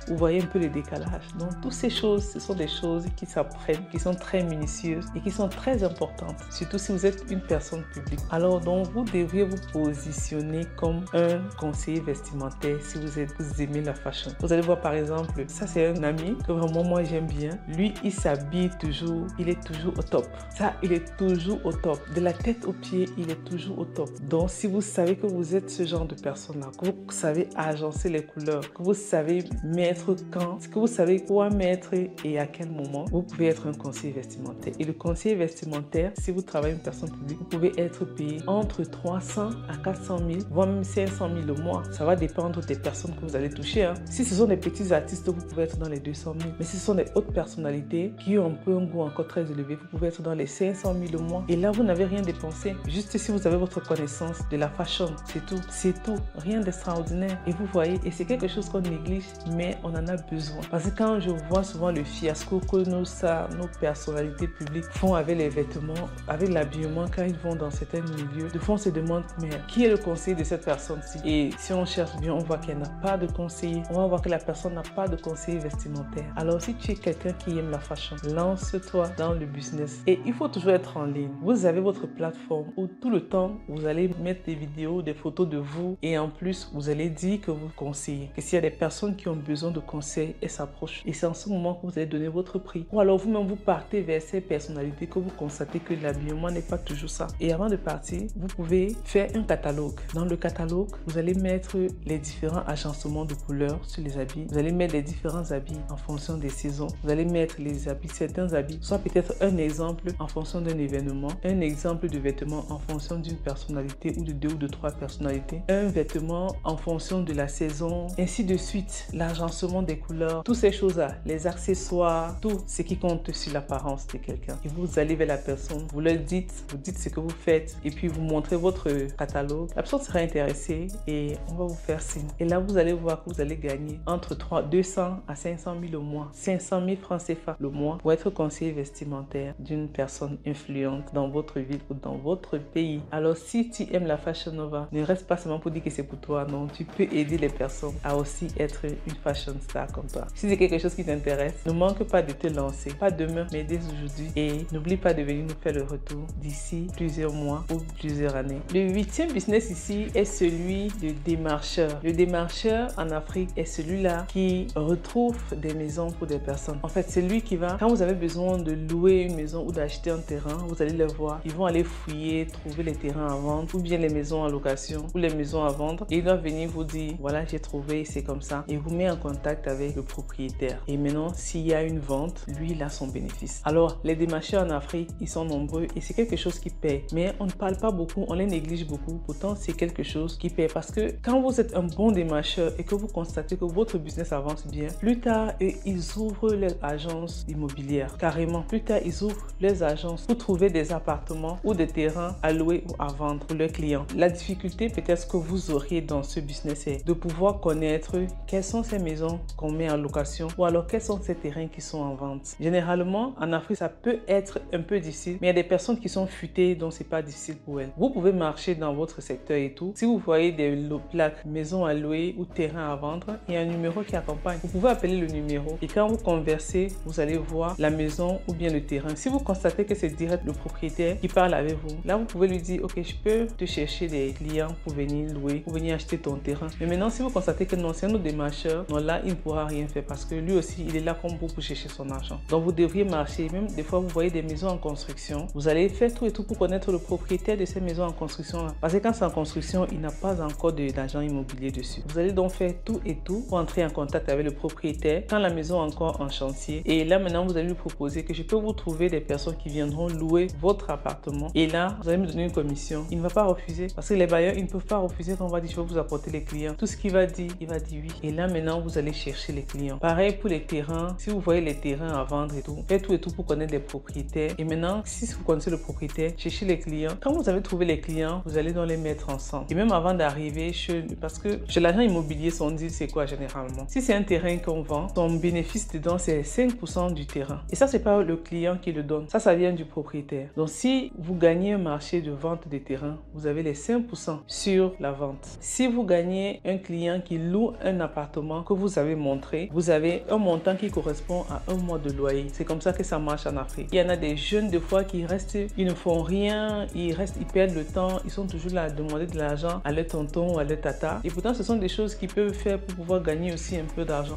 vous voyez un peu le décalage. Donc, toutes ces choses, ce sont des choses qui s'apprennent apprennent, qui sont très minutieuses et qui sont très importantes, surtout si vous êtes une personne publique. Alors donc, vous devriez vous positionner comme un conseiller vestimentaire si vous aimez la fashion. Vous allez voir par exemple, ça c'est un ami que vraiment moi j'aime bien. Lui, il s'habille toujours, il est toujours au top. Ça, il est toujours au top. De la tête aux pieds, il est toujours au top. Donc, si vous savez que vous êtes ce genre de personne-là, que vous savez agencer les couleurs, que vous savez mettre quand, que vous savez quoi mettre et à quel moment, vous pouvez être un conseiller vestimentaire. Et le conseiller vestimentaire, si vous travaillez une personne publique, vous pouvez être payé entre 300 à 400 000, voire même 500 000 le mois. Ça va dépendre des personnes que vous allez toucher. Hein. Si ce sont des petits artistes, vous pouvez être dans les 200 000. Mais si ce sont des hautes personnalités qui ont un peu un goût encore très élevé, vous pouvez être dans les 500 000 le mois. Et là, vous n'avez rien dépensé. Juste si vous avez votre connaissance de la fashion, c'est tout. C'est tout. Rien d'extraordinaire. Et vous voyez, et c'est quelque chose qu'on néglige, mais on en a besoin. Parce que quand je vois souvent le fiasco que nos personnalités publiques font avec les vêtements, avec l'habillement, quand ils vont dans certains milieux, de fond, on se demande, mais qui est le conseiller de cette personne-ci? Et si on cherche bien, on voit qu'elle n'a pas de conseiller. On va voir que la personne n'a pas de conseiller vestimentaire. Alors, si tu es quelqu'un qui aime la fashion, lance-toi dans le business. Et il faut toujours être en ligne. Vous avez votre plateforme où tout le temps, vous allez mettre des vidéos, des photos de vous et en plus, vous allez dire que vous conseillez. Que s'il y a des personnes qui ont besoin de conseils, elles s'approchent. Et c'est en ce moment que vous allez donner votre prix. Ou alors vous-même, vous partez vers ces personnalités que vous constatez que l'habillement n'est pas toujours ça. Et avant de partir, vous pouvez faire un catalogue. Dans le catalogue, vous allez mettre les différents agencements de couleurs sur les habits. Vous allez mettre les différents habits en fonction des saisons. Vous allez mettre les habits, certains habits, soit peut-être un exemple en fonction d'un événement, un exemple de vêtement en fonction d'une personnalité ou de 2 ou de 3 personnalités, un vêtement en fonction de la saison, ainsi de suite. L'agencement des couleurs, toutes ces choses-là, les accessoires, tout ce qui compte sur l'apparence de quelqu'un. Et vous allez vers la personne, vous leur dites, vous dites ce que vous faites et puis vous montrez votre catalogue. La personne sera intéressée et on va vous faire signe. Et là, vous allez voir que vous allez gagner entre 200 à 500 000 au mois, 500 000 francs CFA le mois pour être conseiller vestimentaire d'une personne influente dans votre ville ou dans votre pays. Alors, si tu aimes la Fashion Nova, ne reste pas seulement pour dire que c'est pour toi, non. Tu peux aider les personnes à aussi être une fashion star comme toi. Si c'est quelque chose qui t'intéresse, ne manque pas de te lancer. Pas demain, mais dès aujourd'hui. Et n'oublie pas de venir nous faire le retour d'ici plusieurs mois ou plusieurs années. Le 8e business ici est celui de démarcheur. Le démarcheur en Afrique est celui-là qui retrouve des maisons pour des personnes. En fait, c'est lui qui va, quand vous avez besoin de louer une maison ou d'acheter un terrain, vous allez le voir. Ils vont aller fouiller, trouver les terrains à vendre ou bien les maisons en location ou les maisons à vendre. Et il doit venir vous dire, voilà, j'ai trouvé, c'est comme ça. Et vous met en contact avec le propriétaire. Et maintenant, s'il y a une vente, lui, il a son bénéfice. Alors, les démarcheurs en Afrique, ils sont nombreux et c'est quelque chose qui paie. Mais on ne parle pas beaucoup, on les néglige beaucoup. Pourtant, c'est quelque chose qui paie parce que quand vous êtes un bon démarcheur et que vous constatez que votre business avance bien, plus tard, ils ouvrent leurs agences immobilières. Carrément, plus tard, ils ouvrent leurs agences pour trouver des appartements ou des terrains à louer ou à vendre pour leurs clients. La difficulté peut-être que vous auriez dans ce business est de pouvoir connaître quelles sont ces maisons qu'on met en location ou alors quels sont ces terrains qui sont en vente. Généralement, en Afrique, ça peut être un peu difficile, mais il y a des personnes qui sont futées, donc c'est pas difficile pour elles. Vous pouvez marcher dans votre secteur et tout. Si vous voyez des plaques maisons à louer ou terrains à vendre, il y a un numéro qui accompagne. Vous pouvez appeler le numéro et quand vous conversez, vous allez voir la maison ou bien le terrain. Si vous constatez que c'est direct le propriétaire qui parle avec vous, là vous pouvez lui dire, ok, je peux te chercher des clients pour venir louer, pour venir acheter ton terrain. Mais maintenant, si vous constatez que non, c'est un autre démarcheur, non, là, il ne pourra rien faire parce que lui aussi, il est là comme vous pour chercher son argent. Donc, vous devriez marcher. Même des fois, vous voyez des maisons en construction. Vous allez faire tout et tout pour connaître le propriétaire de ces maisons en construction là. Parce que quand c'est en construction, il n'a pas encore d'agent immobilier dessus. Vous allez donc faire tout et tout pour entrer en contact avec le propriétaire quand la maison est encore en chantier. Et là, maintenant, vous allez lui proposer que je peux vous trouver des personnes qui viendront louer votre appartement. Et là, vous allez me donner une commission. Il ne va pas refuser parce que les bailleurs, ils ne peuvent pas refuser quand on va dire, je vais vous apporter les clients. Tout ce qu'il va dire, il va dire oui. Et là, maintenant, vous allez chercher les clients. Pareil pour les terrains. Si vous voyez les terrains à vendre et tout, faites tout et tout pour connaître des propriétaires. Et maintenant, si vous connaissez le propriétaire, cherchez les clients. Quand vous avez trouvé les clients, vous allez donc les mettre ensemble. Et même avant d'arriver parce que chez l'agent immobilier, son deal, c'est quoi généralement? Si c'est un terrain qu'on vend, son bénéfice dedans, c'est 5% du terrain. Et ça, c'est pas le client qui le donne. Ça vient du propriétaire. Donc, si vous gagnez un marché de vente des terrains, vous avez les 5% sur la vente. Si vous gagnez un client qui loue un appartement que vous avez montré, vous avez un montant qui correspond à un mois de loyer loyer. C'est comme ça que ça marche en Afrique. Il y en a des jeunes des fois qui restent, ils ne font rien, ils perdent le temps, ils sont toujours là à demander de l'argent à leur tonton ou à leur tata. Et pourtant, ce sont des choses qu'ils peuvent faire pour pouvoir gagner aussi un peu d'argent.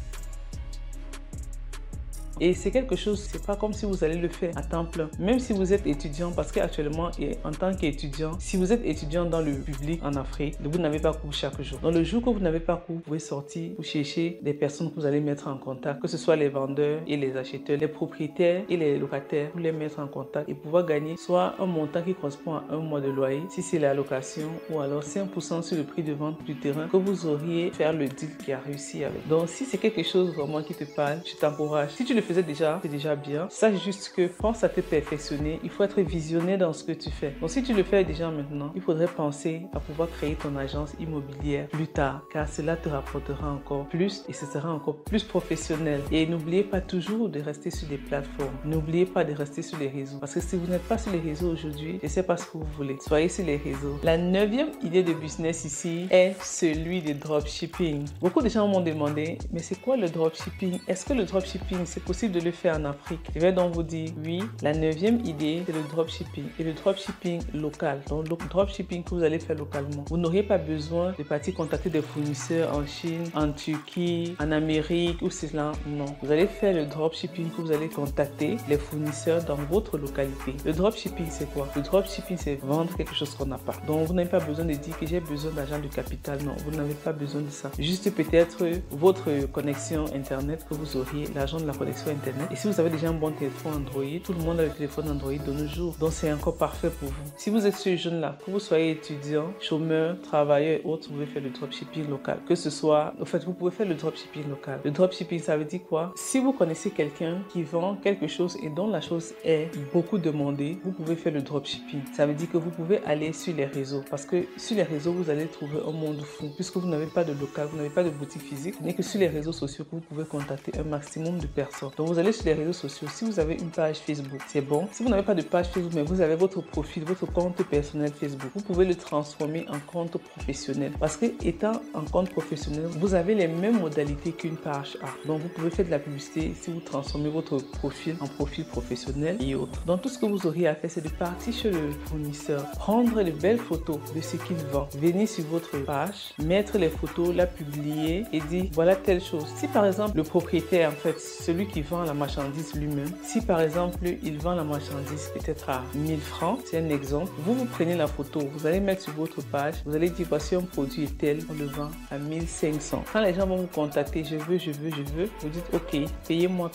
Et c'est quelque chose, c'est pas comme si vous allez le faire à temps plein. Même si vous êtes étudiant, parce qu'actuellement, en tant qu'étudiant, si vous êtes étudiant dans le public en Afrique, vous n'avez pas cours chaque jour. Dans le jour que vous n'avez pas cours, vous pouvez sortir ou chercher des personnes que vous allez mettre en contact, que ce soit les vendeurs et les acheteurs, les propriétaires et les locataires, vous les mettre en contact et pouvoir gagner soit un montant qui correspond à un mois de loyer, si c'est la location, ou alors 5% sur le prix de vente du terrain que vous auriez faire le deal qui a réussi avec. Donc, si c'est quelque chose vraiment qui te parle, je t'encourage. Si tu le faisais déjà, c'est déjà bien. Sache juste que pense à te perfectionner. Il faut être visionnaire dans ce que tu fais. Donc si tu le fais déjà maintenant, il faudrait penser à pouvoir créer ton agence immobilière plus tard, car cela te rapportera encore plus et ce sera encore plus professionnel. Et n'oubliez pas toujours de rester sur des plateformes. N'oubliez pas de rester sur les réseaux. Parce que si vous n'êtes pas sur les réseaux aujourd'hui, je ne sais pas ce que vous voulez. Soyez sur les réseaux. La 9e idée de business ici est celui de dropshipping. Beaucoup de gens m'ont demandé, mais c'est quoi le dropshipping? Est-ce que le dropshipping, c'est possible de le faire en Afrique? Je vais donc vous dire oui. La 9e idée, c'est le dropshipping. Et le dropshipping local. Donc le dropshipping que vous allez faire localement. Vous n'aurez pas besoin de partir contacter des fournisseurs en Chine, en Turquie, en Amérique ou cela. Non. Vous allez faire le dropshipping que vous allez contacter les fournisseurs dans votre localité. Le dropshipping, c'est quoi? Le dropshipping, c'est vendre quelque chose qu'on n'a pas. Donc vous n'avez pas besoin de dire que j'ai besoin d'argent de capital. Non, vous n'avez pas besoin de ça. Juste peut-être votre connexion Internet que vous auriez, l'argent de la connexion Internet. Et si vous avez déjà un bon téléphone Android, tout le monde a le téléphone Android de nos jours. Donc c'est encore parfait pour vous. Si vous êtes ce jeune-là, que vous soyez étudiant, chômeur, travailleur et autres, vous pouvez faire le dropshipping local. Que ce soit, en fait, vous pouvez faire le dropshipping local. Le dropshipping, ça veut dire quoi? Si vous connaissez quelqu'un qui vend quelque chose et dont la chose est beaucoup demandée, vous pouvez faire le dropshipping. Ça veut dire que vous pouvez aller sur les réseaux. Parce que sur les réseaux, vous allez trouver un monde fou. Puisque vous n'avez pas de local, vous n'avez pas de boutique physique, ce n'est que sur les réseaux sociaux que vous pouvez contacter un maximum de personnes. Donc vous allez sur les réseaux sociaux. Si vous avez une page Facebook, c'est bon. Si vous n'avez pas de page Facebook, mais vous avez votre profil, votre compte personnel Facebook, vous pouvez le transformer en compte professionnel. Parce que étant en compte professionnel, vous avez les mêmes modalités qu'une page A. Donc vous pouvez faire de la publicité si vous transformez votre profil en profil professionnel et autres. Donc tout ce que vous auriez à faire, c'est de partir chez le fournisseur, prendre de belles photos de ce qu'il vend, venir sur votre page, mettre les photos, la publier et dire voilà telle chose. Si par exemple le propriétaire, en fait, celui qui vend la marchandise lui-même, si par exemple il vend la marchandise peut-être à 1000 francs, c'est un exemple, vous prenez la photo, vous allez mettre sur votre page, vous allez dire voici un produit tel, on le vend à 1500. Quand les gens vont vous contacter, je veux, vous dites ok, payez-moi.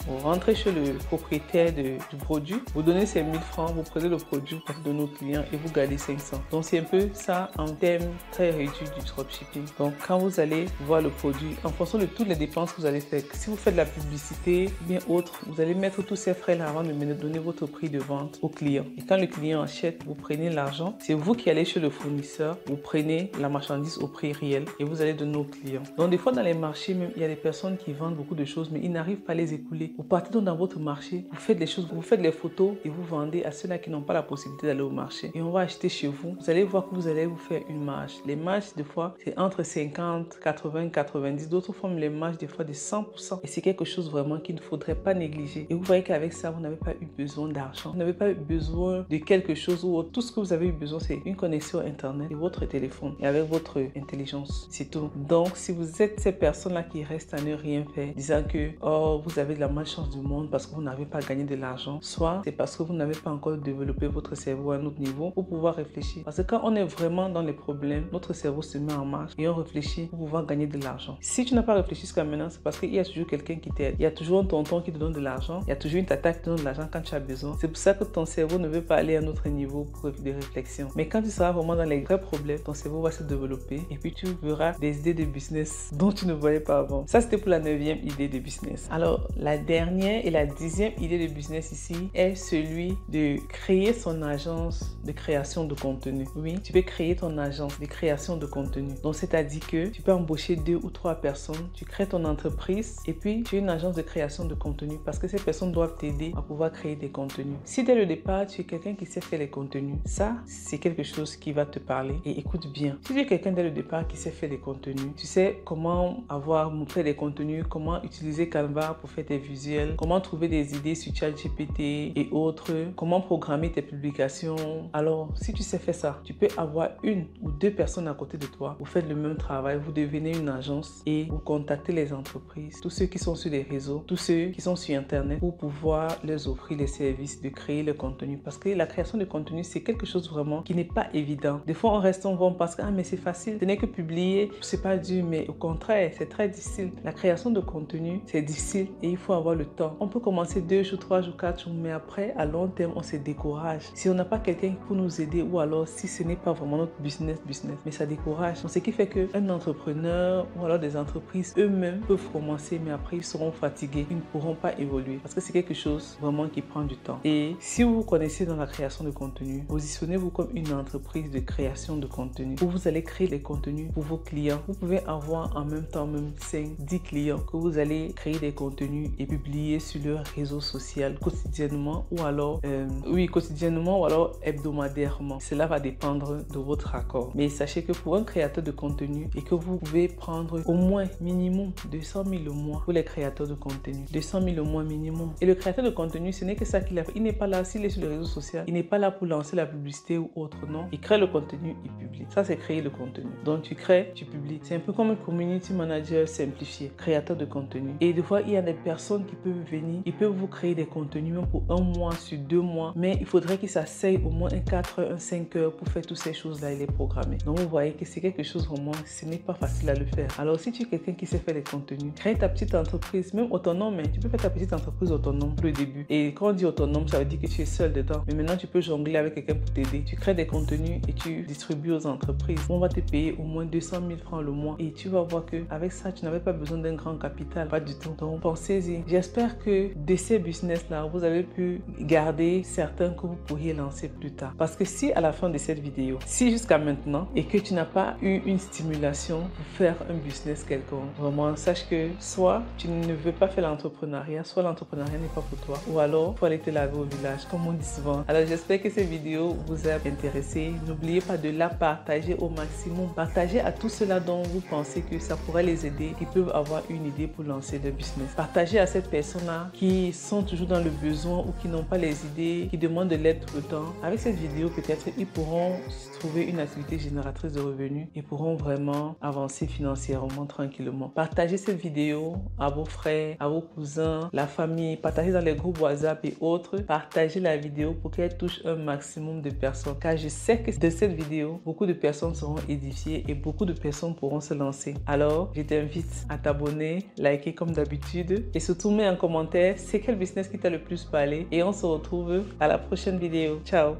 Vous rentrez chez le propriétaire du produit, vous donnez ces 1000 francs, vous prenez le produit, vous passez de nos clients et vous gardez 500. Donc c'est un peu ça en termes très réduits du dropshipping. Donc quand vous allez voir le produit, en fonction de toutes les dépenses que vous allez faire, si vous faites de la publicité, bien autre, vous allez mettre tous ces frais là avant de donner votre prix de vente au client. Et quand le client achète, vous prenez l'argent, c'est vous qui allez chez le fournisseur, vous prenez la marchandise au prix réel et vous allez donner aux clients. Donc des fois dans les marchés même, il y a des personnes qui vendent beaucoup de choses mais ils n'arrivent pas à les écouler. Vous partez donc dans votre marché, vous faites les choses, vous faites les photos et vous vendez à ceux-là qui n'ont pas la possibilité d'aller au marché. Et on va acheter chez vous. Vous allez voir que vous allez vous faire une marge. Les marges des fois c'est entre 50, 80, 90. D'autres font les marges des fois de 100%. Et c'est quelque chose vraiment qu'il ne faudrait pas négliger. Et vous voyez qu'avec ça, vous n'avez pas eu besoin d'argent. Vous n'avez pas eu besoin de quelque chose ou autre. Tout ce que vous avez eu besoin, c'est une connexion Internet et votre téléphone. Et avec votre intelligence, c'est tout. Donc, si vous êtes ces personnes-là qui restent à ne rien faire, disant que oh, vous avez de la malchance du monde parce que vous n'avez pas gagné de l'argent, soit c'est parce que vous n'avez pas encore développé votre cerveau à un autre niveau pour pouvoir réfléchir. Parce que quand on est vraiment dans les problèmes, notre cerveau se met en marche et on réfléchit pour pouvoir gagner de l'argent. Si tu n'as pas réfléchi jusqu'à maintenant, c'est parce qu'il y a toujours quelqu'un qui t'aide. Il y a toujours un tonton qui te donne de l'argent. Il y a toujours une tata qui te donne de l'argent quand tu as besoin. C'est pour ça que ton cerveau ne veut pas aller à un autre niveau de réflexion. Mais quand tu seras vraiment dans les vrais problèmes, ton cerveau va se développer et puis tu verras des idées de business dont tu ne voyais pas avant. Ça, c'était pour la 9e idée de business. Alors, la dernière et la 10e idée de business ici est celui de créer son agence de création de contenu. Oui, tu peux créer ton agence de création de contenu. Donc, c'est-à-dire que tu peux embaucher 2 ou 3 personnes, tu crées ton entreprise et puis tu es une une agence de création de contenu parce que ces personnes doivent t'aider à pouvoir créer des contenus. Si dès le départ, tu es quelqu'un qui sait faire les contenus, ça, c'est quelque chose qui va te parler et écoute bien. Si tu es quelqu'un dès le départ qui sait faire des contenus, tu sais comment faire des contenus, comment utiliser Canva pour faire des visuels, comment trouver des idées sur ChatGPT et autres, comment programmer tes publications. Alors, si tu sais faire ça, tu peux avoir une ou deux personnes à côté de toi. Vous faites le même travail, vous devenez une agence et vous contactez les entreprises, tous ceux qui sont sur les réseaux, tous ceux qui sont sur Internet pour pouvoir leur offrir les services de créer le contenu. Parce que la création de contenu, c'est quelque chose vraiment qui n'est pas évident. Des fois, on reste en vent parce que mais c'est facile, ce n'est que publier, c'est pas dur, mais au contraire, c'est très difficile. La création de contenu, c'est difficile et il faut avoir le temps. On peut commencer 2 jours, 3 jours, 4 jours, mais après, à long terme, on se décourage. Si on n'a pas quelqu'un pour nous aider ou alors si ce n'est pas vraiment notre business, mais ça décourage. Donc, ce qui fait qu'un entrepreneur ou alors des entreprises eux-mêmes peuvent commencer, mais après, ils seront fatigués. Ils ne pourront pas évoluer parce que c'est quelque chose vraiment qui prend du temps. Et si vous vous connaissez dans la création de contenu, positionnez-vous comme une entreprise de création de contenu où vous allez créer des contenus pour vos clients. Vous pouvez avoir en même temps même 5-10 clients que vous allez créer des contenus et publier sur leur réseau social quotidiennement ou alors quotidiennement ou alors hebdomadairement. Cela va dépendre de votre accord. Mais sachez que pour un créateur de contenu et que vous pouvez prendre au moins minimum 200 000 au mois pour les créateurs de contenu. 200 000 au mois minimum. Et le créateur de contenu, ce n'est que ça qu'il a fait. Il n'est pas là, s'il est sur les réseaux sociaux, il n'est pas là pour lancer la publicité ou autre, non. Il crée le contenu, il publie. Ça, c'est créer le contenu. Donc, tu crées, tu publies. C'est un peu comme un community manager simplifié, créateur de contenu. Et des fois, il y a des personnes qui peuvent venir, ils peuvent vous créer des contenus même pour 1 mois, sur 2 mois, mais il faudrait qu'ils s'asseyent au moins un 4 heures, un 5 heures pour faire toutes ces choses-là et les programmer. Donc, vous voyez que c'est quelque chose vraiment, ce n'est pas facile à le faire. Alors, si tu es quelqu'un qui sait faire les contenus, crée ta petite entreprise, même autonome, mais tu peux faire ta petite entreprise autonome pour le début. Et quand on dit autonome, ça veut dire que tu es seul dedans. Mais maintenant, tu peux jongler avec quelqu'un pour t'aider. Tu crées des contenus et tu distribues aux entreprises. On va te payer au moins 200 000 francs le mois. Et tu vas voir qu'avec ça, tu n'avais pas besoin d'un grand capital. Pas du tout. Donc, pensez-y. J'espère que de ces business-là, vous avez pu garder certains que vous pourriez lancer plus tard. Parce que si à la fin de cette vidéo, si jusqu'à maintenant, et que tu n'as pas eu une stimulation pour faire un business quelconque, vraiment, sache que soit tu ne veux pas faire l'entrepreneuriat, soit l'entrepreneuriat n'est pas pour toi, ou alors il faut aller te laver au village, comme on dit souvent. Alors j'espère que cette vidéo vous a intéressé. N'oubliez pas de la partager au maximum. Partagez à tous ceux-là dont vous pensez que ça pourrait les aider, qui peuvent avoir une idée pour lancer leur business. Partagez à ces personnes-là qui sont toujours dans le besoin ou qui n'ont pas les idées, qui demandent de l'aide tout le temps. Avec cette vidéo, peut-être ils pourront trouver une activité génératrice de revenus et pourront vraiment avancer financièrement tranquillement. Partagez cette vidéo à vos frères, à vos cousins, la famille. Partagez dans les groupes WhatsApp et autres. Partagez la vidéo pour qu'elle touche un maximum de personnes. Car je sais que de cette vidéo, beaucoup de personnes seront édifiées et beaucoup de personnes pourront se lancer. Alors, je t'invite à t'abonner, liker comme d'habitude et surtout mets en commentaire c'est quel business qui t'a le plus parlé et on se retrouve à la prochaine vidéo. Ciao!